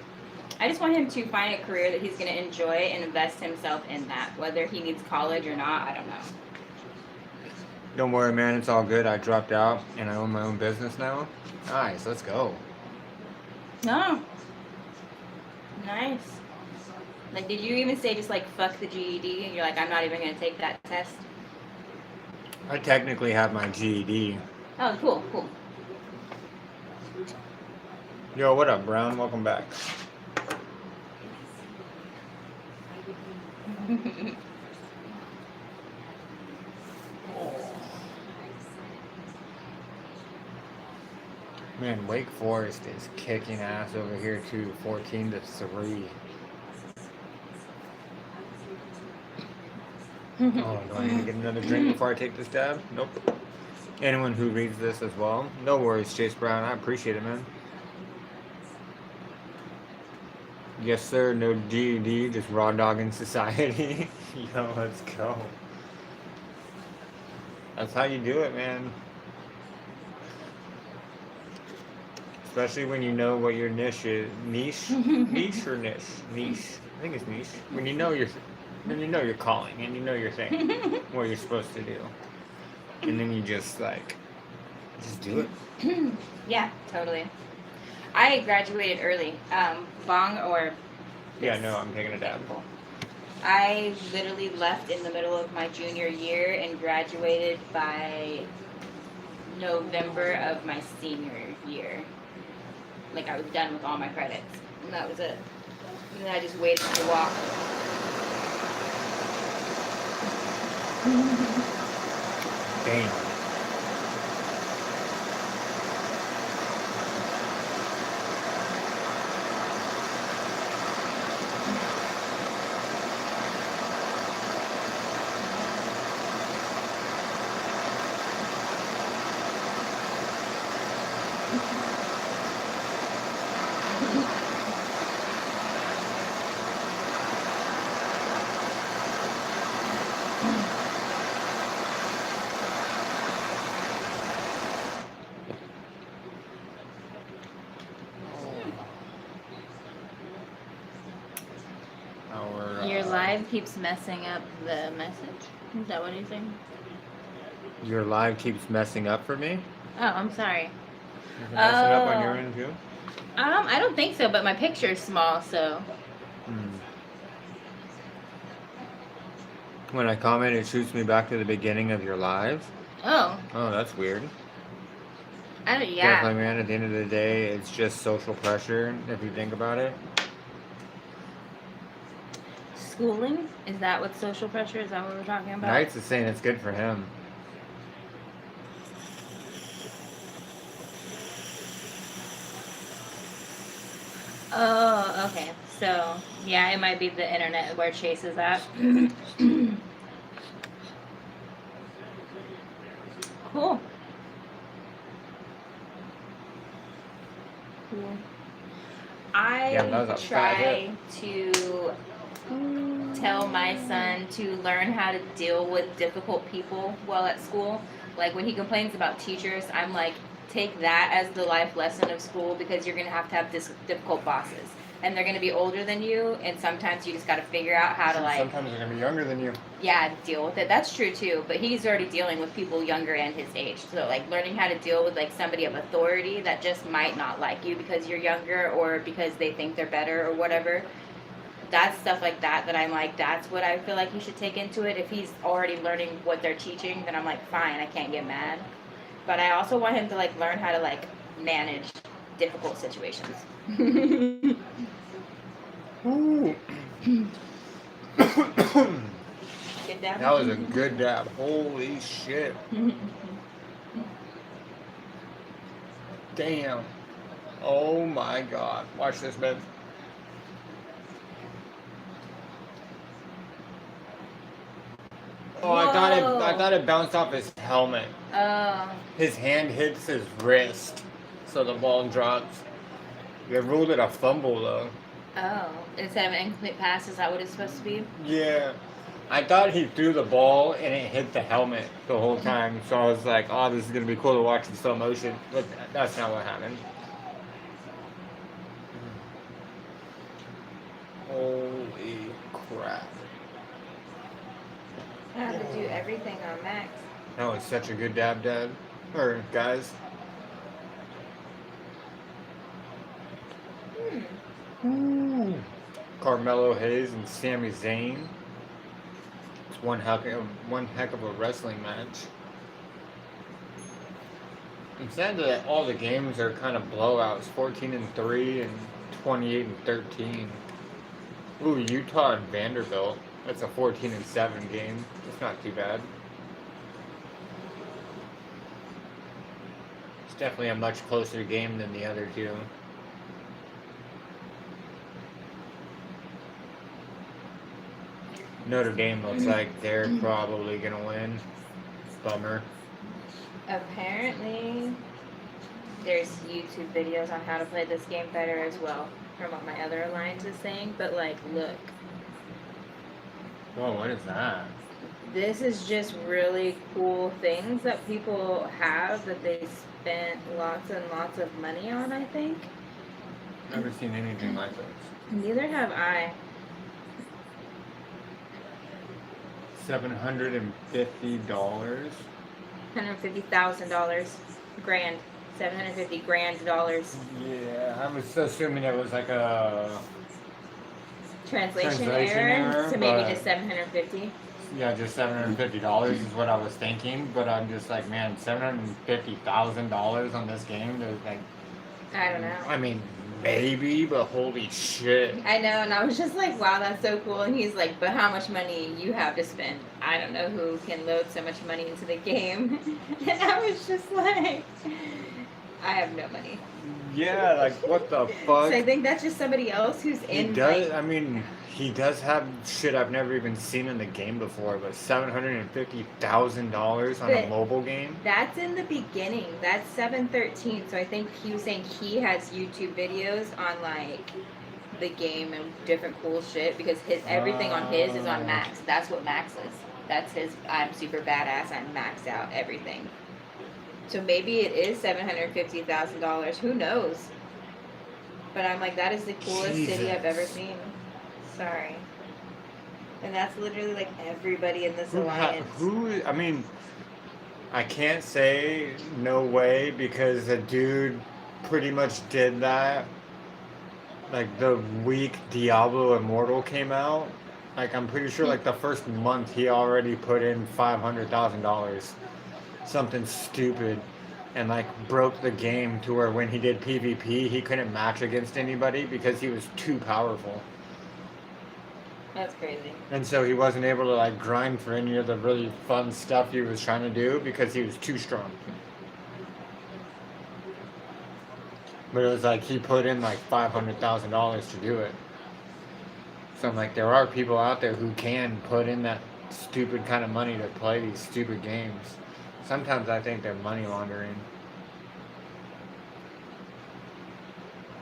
I just want him to find a career that he's going to enjoy and invest himself in that. Whether he needs college or not, I don't know. Don't worry, man. It's all good. I dropped out and I own my own business now. Nice. Let's go. No. Nice. Like, did you even say just like fuck the GED and you're like, I'm not even going to take that test? I technically have my GED. Oh, cool. Yo, what up, Brown? Welcome back. Man, Wake Forest is kicking ass over here too, 14-3. Oh, do I need to get another drink before I take this dab? Nope. Anyone who reads this as well, no worries, Chase Brown. I appreciate it, man. Yes, sir. No GED, just raw dogging society. Yo, let's go. That's how you do it, man. Especially when you know what your niche is. Niche? Niche or niche? Niche. I think it's niche. When you know your calling and you know your thing, what you're supposed to do. And then you just do it. Yeah, totally. I graduated early. Bong or... Yeah, no, I'm taking a dab. I literally left in the middle of my junior year and graduated by November of my senior year. Like, I was done with all my credits. And that was it. And then I just waited to walk. Damn. Your live keeps messing up the message. Is that what he's saying? Your live keeps messing up for me? Oh, I'm sorry. Is it messing up on your end too? I don't think so, but my picture is small, so. When I comment, it shoots me back to the beginning of your live. Oh, Oh, that's weird. I don't. Yeah. Definitely, man. At the end of the day, it's just social pressure. If you think about it. Schooling? Is that what social pressure? Is that what we're talking about? Knights is saying it's good for him. Oh, okay. So, yeah, it might be the internet where Chase is at. Cool. Cool. Yeah, that was I a fat try to tell my son to learn how to deal with difficult people while at school. Like when he complains about teachers, I'm like, take that as the life lesson of school because you're going to have difficult bosses. And they're going to be older than you, and sometimes you just got to figure out how to like, Sometimes they're gonna be younger than you. yeah, deal with it. That's true too, but he's already dealing with people younger and his age. So like learning how to deal with like somebody of authority that just might not like you because you're younger or because they think they're better or whatever. That's stuff like that that I'm like, that's what I feel like he should take into it. If he's already learning what they're teaching, then I'm like, fine, I can't get mad. But I also want him to like learn how to like manage difficult situations. Ooh. Good dab? That was a good dab. Holy shit. Damn. Oh my god. Watch this, man. Oh, I thought it bounced off his helmet. Oh. His hand hits his wrist, so the ball drops. They ruled it a fumble though. Oh. Instead of an incomplete pass, is that what it's supposed to be? Yeah. I thought he threw the ball and it hit the helmet the whole time, so I was like, oh, this is gonna be cool to watch in slow motion. But that's not what happened. Holy crap. I have to do everything on max. That was such a good dab, Dad. Or guys. Ooh. Carmelo Hayes and Sami Zayn. It's one heck of a wrestling match. I'm sad that all the games are kind of blowouts, 14-3 and 28-13. Ooh, Utah and Vanderbilt. That's a 14-7 game. It's not too bad. It's definitely a much closer game than the other two. Notre Dame looks like they're probably gonna win. Bummer. Apparently, there's YouTube videos on how to play this game better as well, from what my other alliance is saying. But like, look, Whoa, what is that? this is just really cool things that people have that they spent lots and lots of money on, I think. Never seen anything like this. Neither have I. $750. $150,000 grand. $750,000 Yeah, I was assuming it was like a translation Translation error, error, so maybe but- just 750. yeah, just $750 is what I was thinking, but I'm just like, man, $750,000 on this game. There's like, I don't know. I mean, maybe, but holy shit. I know, and I was just like, wow, that's so cool. And he's like, but how much money you have to spend? I don't know who can load so much money into the game. And I was just like, I have no money. Yeah, like what the fuck? So I think that's just somebody else who's He in does. like, I mean, he does have shit I've never even seen in the game before. But $750,000 on a But- mobile game. that's in the beginning. That's 713. So I think he was saying he has YouTube videos on like the game and different cool shit because his everything on his is on max. That's what max is. That's his. I'm super badass. I'm maxed out everything. So maybe it is $750,000. Who knows? But I'm like, that is the coolest city I've ever Jesus. seen. Sorry. And that's literally like everybody in this alliance. I mean, I can't say no way because the dude pretty much did that. Like the week Diablo Immortal came out, Like I'm pretty sure like the first month he already put in $500,000, something stupid, and like broke the game to where when he did PvP he couldn't match against anybody because he was too powerful. That's crazy. And so he wasn't able to like grind for any of the really fun stuff he was trying to do because he was too strong. But it was like he put in like $500,000 to do it. So I'm like, there are people out there who can put in that stupid kind of money to play these stupid games. Sometimes I think they're money laundering.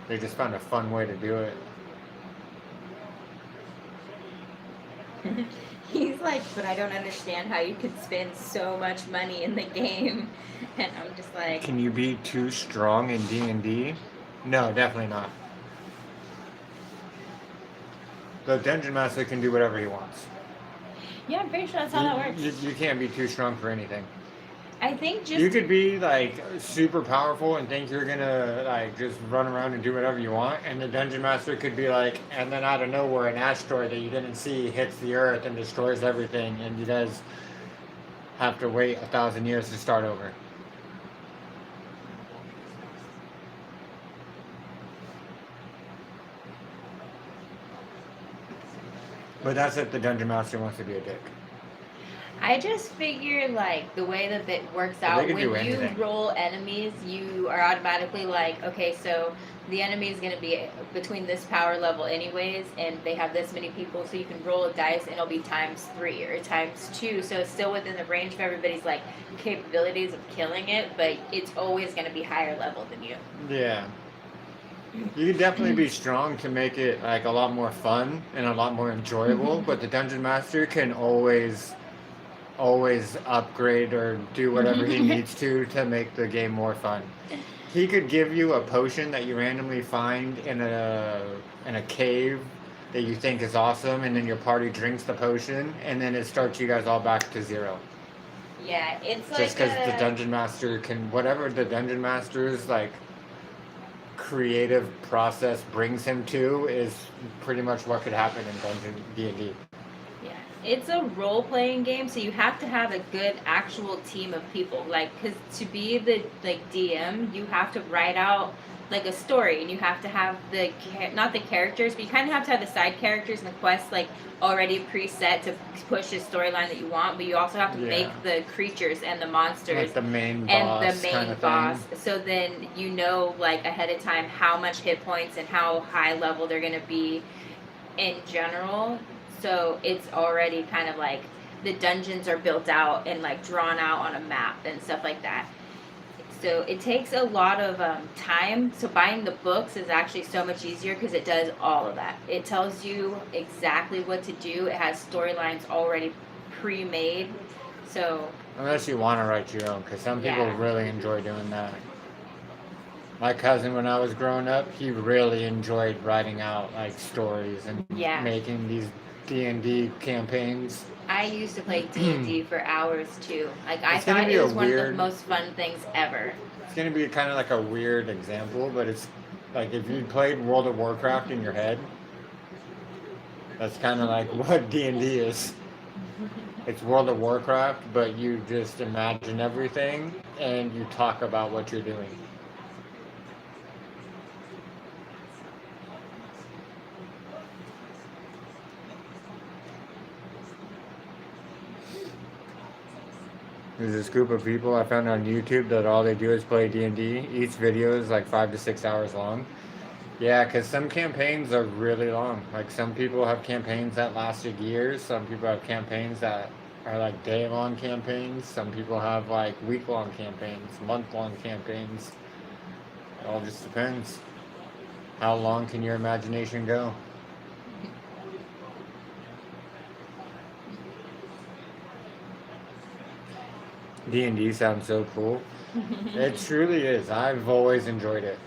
They just found a fun way to do it. He's like, but I don't understand how you could spend so much money in the game. And I'm just like, Can you be too strong in D&D? No, definitely not. The Dungeon Master can do whatever he wants. yeah, I'm pretty sure that's how that works. You can't be too strong for anything. I think just You could be like super powerful and think you're gonna like just run around and do whatever you want, and the Dungeon Master could be like, and then out of nowhere an asteroid that you didn't see hits the Earth and destroys everything, and you guys have to wait 1,000 years to start over. But that's if the Dungeon Master wants to be a dick. I just figure like the way that it works But they out can when do you anything. roll enemies, you are automatically like, okay, so the enemy is going to be between this power level anyways, and they have this many people, so you can roll a dice and it'll be ×3 or ×2, so it's still within the range of everybody's like capabilities of killing it, but it's always going to be higher level than you. Yeah. You can definitely be strong to make it like a lot more fun and a lot more enjoyable, but the Dungeon Master can always upgrade or do whatever he needs to make the game more fun. He could give you a potion that you randomly find in a cave that you think is awesome, and then your party drinks the potion, and then it starts you guys all back to zero. Yeah, it's like Just because the Dungeon Master can, whatever the Dungeon Master's like creative process brings him to is pretty much what could happen in Dungeon D&D. Yeah, it's a role-playing game, so you have to have a good actual team of people. Like, because to be the like DM, you have to write out like a story, and you have to have not the characters, but you kind of have to have the side characters and the quests like already preset to push the storyline that you want. But you also have to make the creatures and the monsters Like the main and boss the main kind of boss. thing. So then you know like ahead of time how much hit points and how high level they're gonna be in general. So it's already kind of like the dungeons are built out and like drawn out on a map and stuff like that. So it takes a lot of time. So buying the books is actually so much easier because it does all of that. It tells you exactly what to do. It has storylines already pre-made. So Unless you want to write your own, because some people Yeah. really enjoy doing that. My cousin, when I was growing up, he really enjoyed writing out like stories and Yeah. making these D&D campaigns. I used to play D&D for hours too. Like I It's gonna thought be it a was one of the weird- most fun things ever. It's going to be kind of like a weird example, but it's like if you played World of Warcraft in your head, that's kind of like what D&D is. It's World of Warcraft, but you just imagine everything and you talk about what you're doing. There's this group of people I found on YouTube that all they do is play D&D. Each video is like 5 to 6 hours long. Yeah, because some campaigns are really long. Like some people have campaigns that lasted years. Some people have campaigns that are like day-long campaigns. Some people have like week-long campaigns, month-long campaigns. It all just depends. How long can your imagination go? D&D sounds so cool. It truly is. I've always enjoyed it.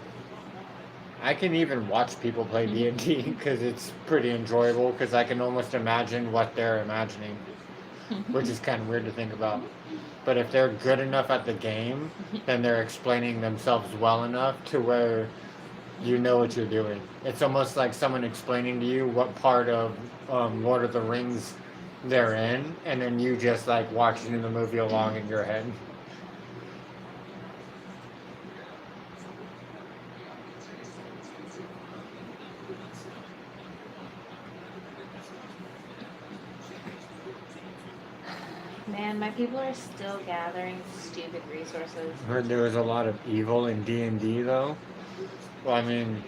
I can even watch people play D&D because it's pretty enjoyable because I can almost imagine what they're imagining, which is kind of weird to think about. But if they're good enough at the game, then they're explaining themselves well enough to where you know what you're doing. It's almost like someone explaining to you what part of Lord of the Rings they're in, and then you just like watching the movie along in your head. Man, my people are still gathering stupid resources. Heard there was a lot of evil in D&D though. Well, I mean,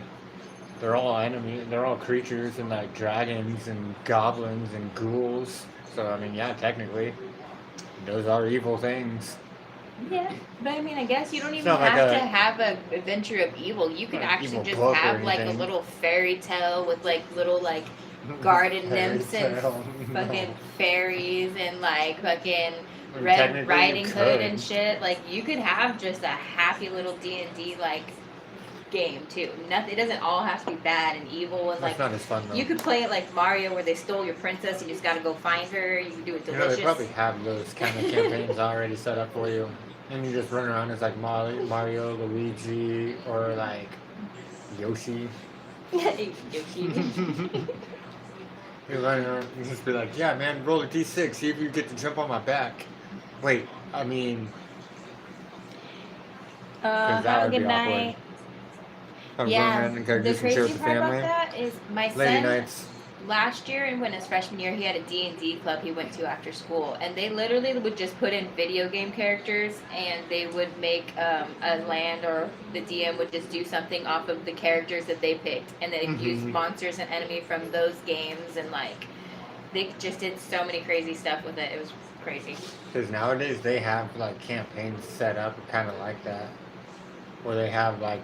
they're all enemies. They're all creatures and like dragons and goblins and ghouls. So I mean, yeah, technically, those are evil things. Yeah, but I mean, I guess you don't even not like have a- to have a adventure of evil. You could Like actually evil just book or have like a anything. little fairy tale with like little like garden Fairy nymphs and tale, no. fucking fairies and like fucking I mean, Red technically you Riding Hood and could. shit. Like you could have just a happy little D&D like game too. Nothing. It doesn't all have to be bad and evil and That's like. not as fun though. You could play it like Mario, where they stole your princess. You just got to go find her. You can do it You know, delicious. they probably have those kind of campaigns already set up for you. And you just run around as like Mario, Luigi, or like Yoshi. Yoshi. You run around, you just be like, yeah, man, roll a d6, see if you get to jump on my back. Wait, I mean, 'cause that Have a would be good awkward. night. I'm Yeah, going around and the do some shit with crazy the part about family. that is my Lady son nights. last year and when his freshman year he had a D&D club he went to after school, and they literally would just put in video game characters and they would make a land, or the DM would just do something off of the characters that they picked, and they used Mhm. monsters and enemy from those games, and like they just did so many crazy stuff with it. It was crazy. Because nowadays they have like campaigns set up kind of like that. Where they have like,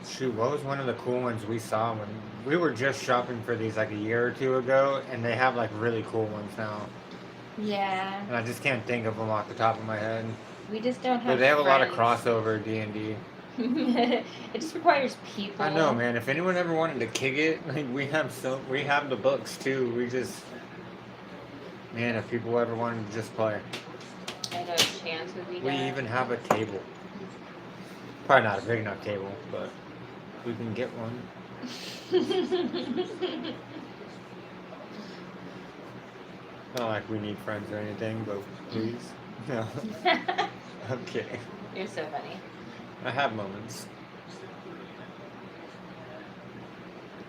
shoot, what was one of the cool ones we saw when we were just shopping for these like a year or two ago, and they have like really cool ones now. Yeah, And I just can't think of them off the top of my head. we just don't have. But they have a lot of friends. crossover D&D. It just requires people. I know, man. If anyone ever wanted to kick it, like we have the books too. We just, man, if people ever wanted to just play, I know Chance would be we down. even have a table. Probably not a big enough table, but we can get one. Not like we need friends or anything, but please, no. Okay, You're so funny. I have moments.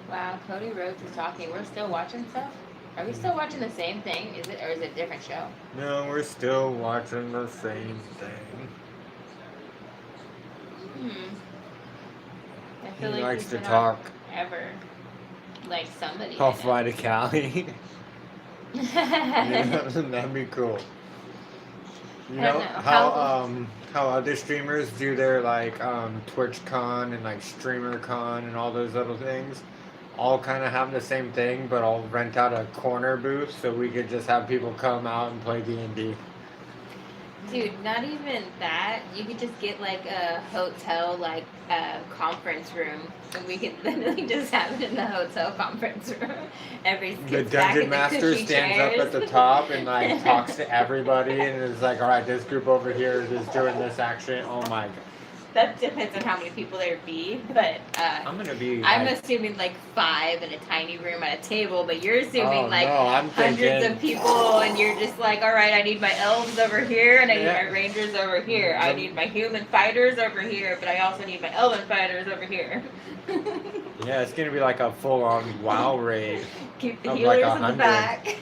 Wow, Cody Rhodes is talking. We're still watching stuff? Are we still watching the same thing? Is it, or is it a different show? No, we're still watching the same thing. I He feel like likes he's to been talk. on ever. Like somebody. I'll I know. fly to Cali. Yeah, that'd be cool. You I don't know know. how other streamers do their like TwitchCon and like StreamerCon and all those little things, all kind of have the same thing, but I'll rent out a corner booth so we could just have people come out and play D&D. Dude, not even that. You could just get like a hotel, like a conference room, and we could literally just have it in the hotel conference room. The Kid's back dungeon in the master cushy stands up chairs. at the top and like talks to everybody and is like, all right, this group over here is doing this action. Oh my god. That depends on how many people there be, but I'm gonna be I'm like, assuming like 5 in a tiny room at a table, but you're assuming oh like no, I'm hundreds thinking of people, and you're just like, all right, I need my elves over here, and I need Yeah. my rangers over here. I need my human fighters over here, but I also need my elven fighters over here. yeah, it's gonna be like a full on WoW raid. Keep the Of like healers in the 100. back.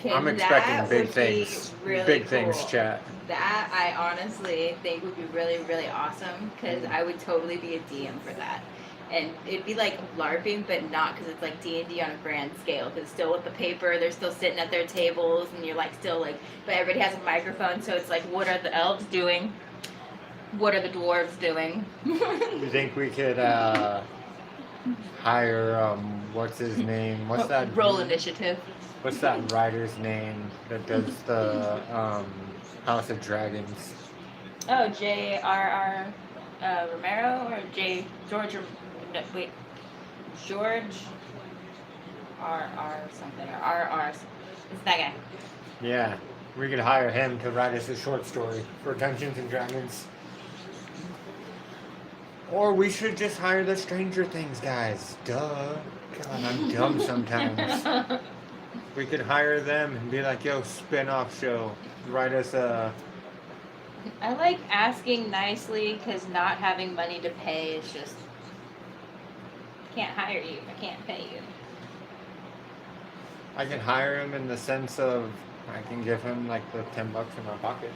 I'm That expecting big would be things. really Big things, cool. chat. That I honestly think would be really, really awesome, because I would totally be a DM for that. And it'd be like LARPing, but not, because it's like D&D on a grand scale. Because still with the paper, they're still sitting at their tables, and you're like still like, but everybody has a microphone, so it's like, what are the elves doing? What are the dwarves doing? You think we could hire what's his name? What's that? Roll initiative. What's that writer's name that does the House of Dragons? Oh, J.R.R. Romero, or George R.R. something, or R.R. It's that guy. Yeah, We could hire him to write us a short story for Dungeons and Dragons. Or we should just hire the Stranger Things guys. Duh. God, I'm dumb sometimes. We could hire them and be like, yo, spin-off show. Write us a... I like asking nicely because not having money to pay is just can't hire you if I can't pay you. I can hire him in the sense of I can give him like the $10 in my pocket.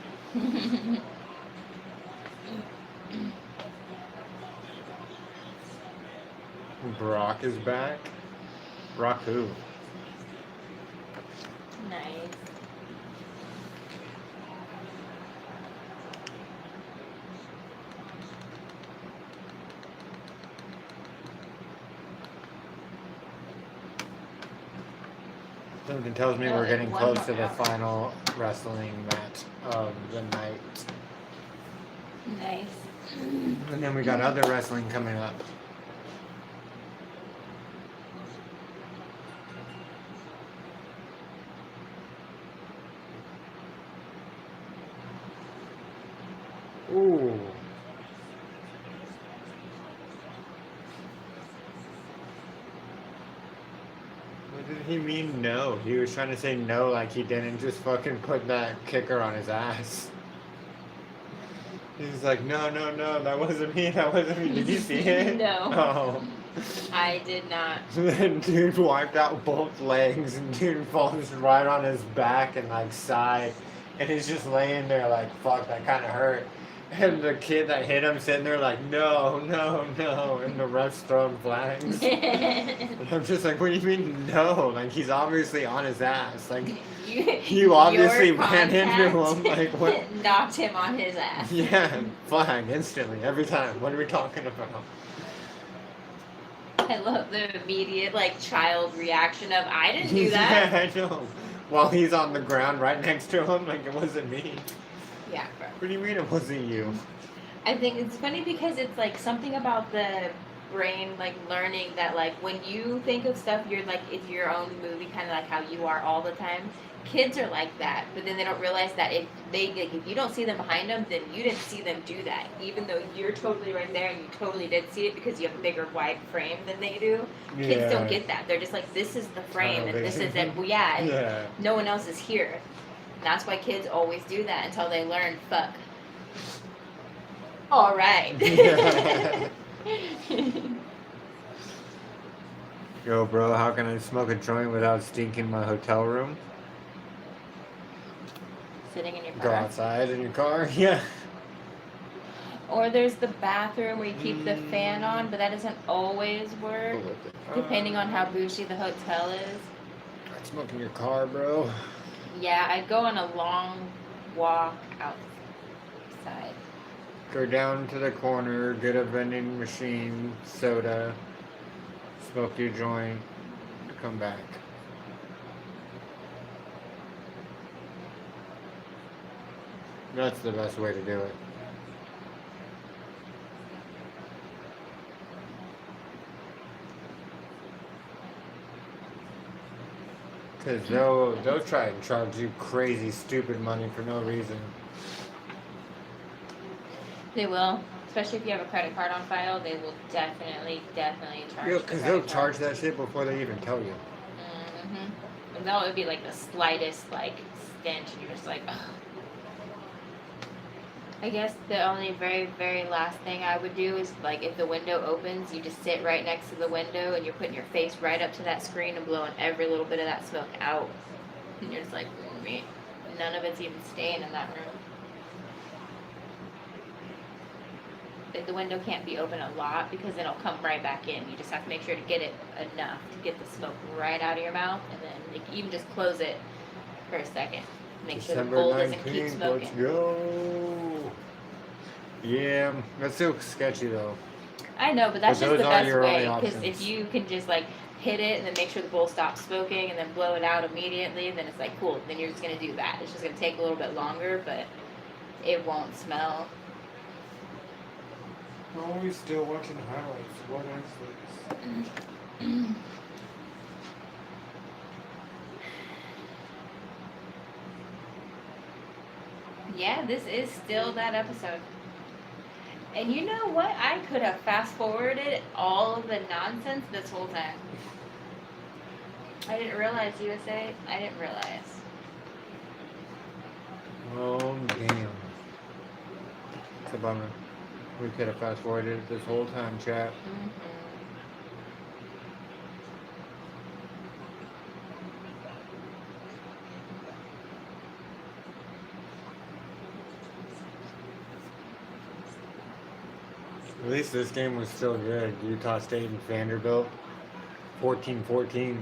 Brock is back. Brock who? Nice. Something tells me Oh, we're getting one close more to the hour. final wrestling match of the night. Nice. And then we got other wrestling coming up. Ooh. What did he mean no? He was trying to say no like he didn't just fucking put that kicker on his ass. He was like, no, no, no, that wasn't me, that wasn't me. Did you see it? No. Oh. I did not. Then dude wiped out both legs and dude falls right on his back and like side. And he's just laying there like, fuck, that kind of hurt. And the kid that hit him sitting there like, no, no, no. And the ref's throwing flags. And I'm just like, what do you mean no? Like, he's obviously on his ass. Like, you obviously your ran into him. contact Like, what? knocked him on his ass. Yeah, flag instantly, every time. What are we talking about? I love the immediate like child reaction of I didn't do that. Yeah, I know. While he's on the ground right next to him, like, it wasn't me. Yeah, bro. What do you mean it wasn't you? I think it's funny because it's like something about the brain like learning that like when you think of stuff you're like it's your own movie, kind of like how you are all the time. Kids are like that, but then they don't realize that if you don't see them behind them, then you didn't see them do that, even though you're totally right there and you totally did see it because you have a bigger wide frame than they do. Kids don't get that. They're just like, this is the frame and this is it. Well, yeah, and Yeah. no one else is here. And that's why kids always do that until they learn, fuck. All right. Yo, bro, how can I smoke a joint without stinking my hotel room? Sitting in your Go car. outside in your car? Yeah. Or there's the bathroom where you keep the fan on, but that doesn't always work, depending on how bougie the hotel is. I'd smoke in your car, bro. Yeah, I'd go on a long walk outside. Go down to the corner, get a vending machine, soda, smoke your joint, come back. That's the best way to do it. Because they'll try and charge you crazy, stupid money for no reason. They will, especially if you have a credit card on file. They will definitely charge. Yeah, the because credit they'll card. charge that shit before they even tell you. Mm-hmm. And that would be like the slightest like stench, and you're just like, ugh. I guess the only very, very last thing I would do is like if the window opens, you just sit right next to the window and you're putting your face right up to that screen and blowing every little bit of that smoke out. And you're just like, "Meh." None of it's even staying in that room. Like the window can't be open a lot because then it'll come right back in. You just have to make sure to get it enough to get the smoke right out of your mouth, and then you can even just close it for a second. Make sure the December bowl doesn't keep 19th, smoking. let's go. Yeah, that's still sketchy though. I know, but that's But just the those are best your way. only Because options. if you can just like hit it and then make sure the bowl stops smoking and then blow it out immediately, then it's like cool. Then you're just gonna do that. It's just gonna take a little bit longer, but it won't smell. Oh, we still watching highlights. What is this? Yeah, this is still that episode. And you know what? I could have fast forwarded all of the nonsense this whole time. I didn't realize USA. I didn't realize. Oh, damn. It's a bummer. We could have fast forwarded it this whole time, chat. Mm-hmm. At least this game was still good. Utah State and Vanderbilt. 14-14.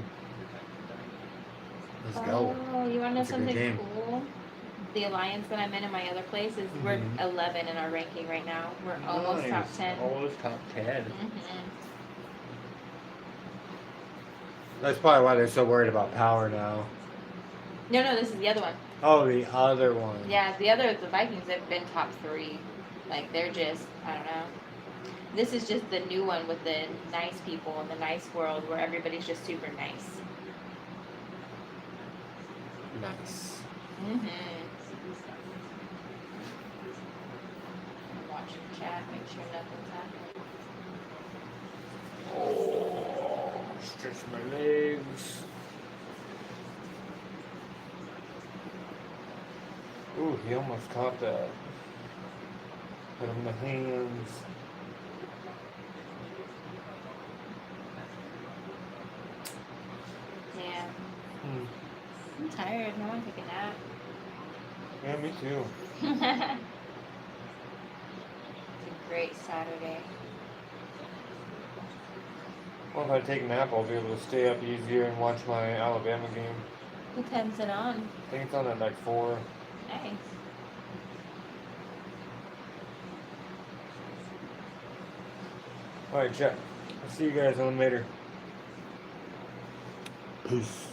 Let's go. Oh, you want to know It's a good something game. cool? The alliance that I'm in my other place is we're Mhm. 11 in our ranking right now. We're almost top Nice. 10. Almost top 10. Mm-hmm. That's probably why they're so worried about power now. No, this is the other one. Oh, the other one. Yeah, the Vikings have been top 3. Like, they're just, I don't know. This is just the new one with the nice people and the nice world where everybody's just super nice. Nice. Mm-hmm. Watch the chat, make sure nothing's happening. Oh, stretch my legs. Ooh, he almost caught that. Put him in the hands. Yeah. Hmm. I'm tired. I want to take a nap. Yeah, me too. It's a great Saturday. Well, if I take a nap, I'll be able to stay up easier and watch my Alabama game. What time's it on? I think it's on at like 4. Nice. Alright, check. I'll see you guys on later. Peace.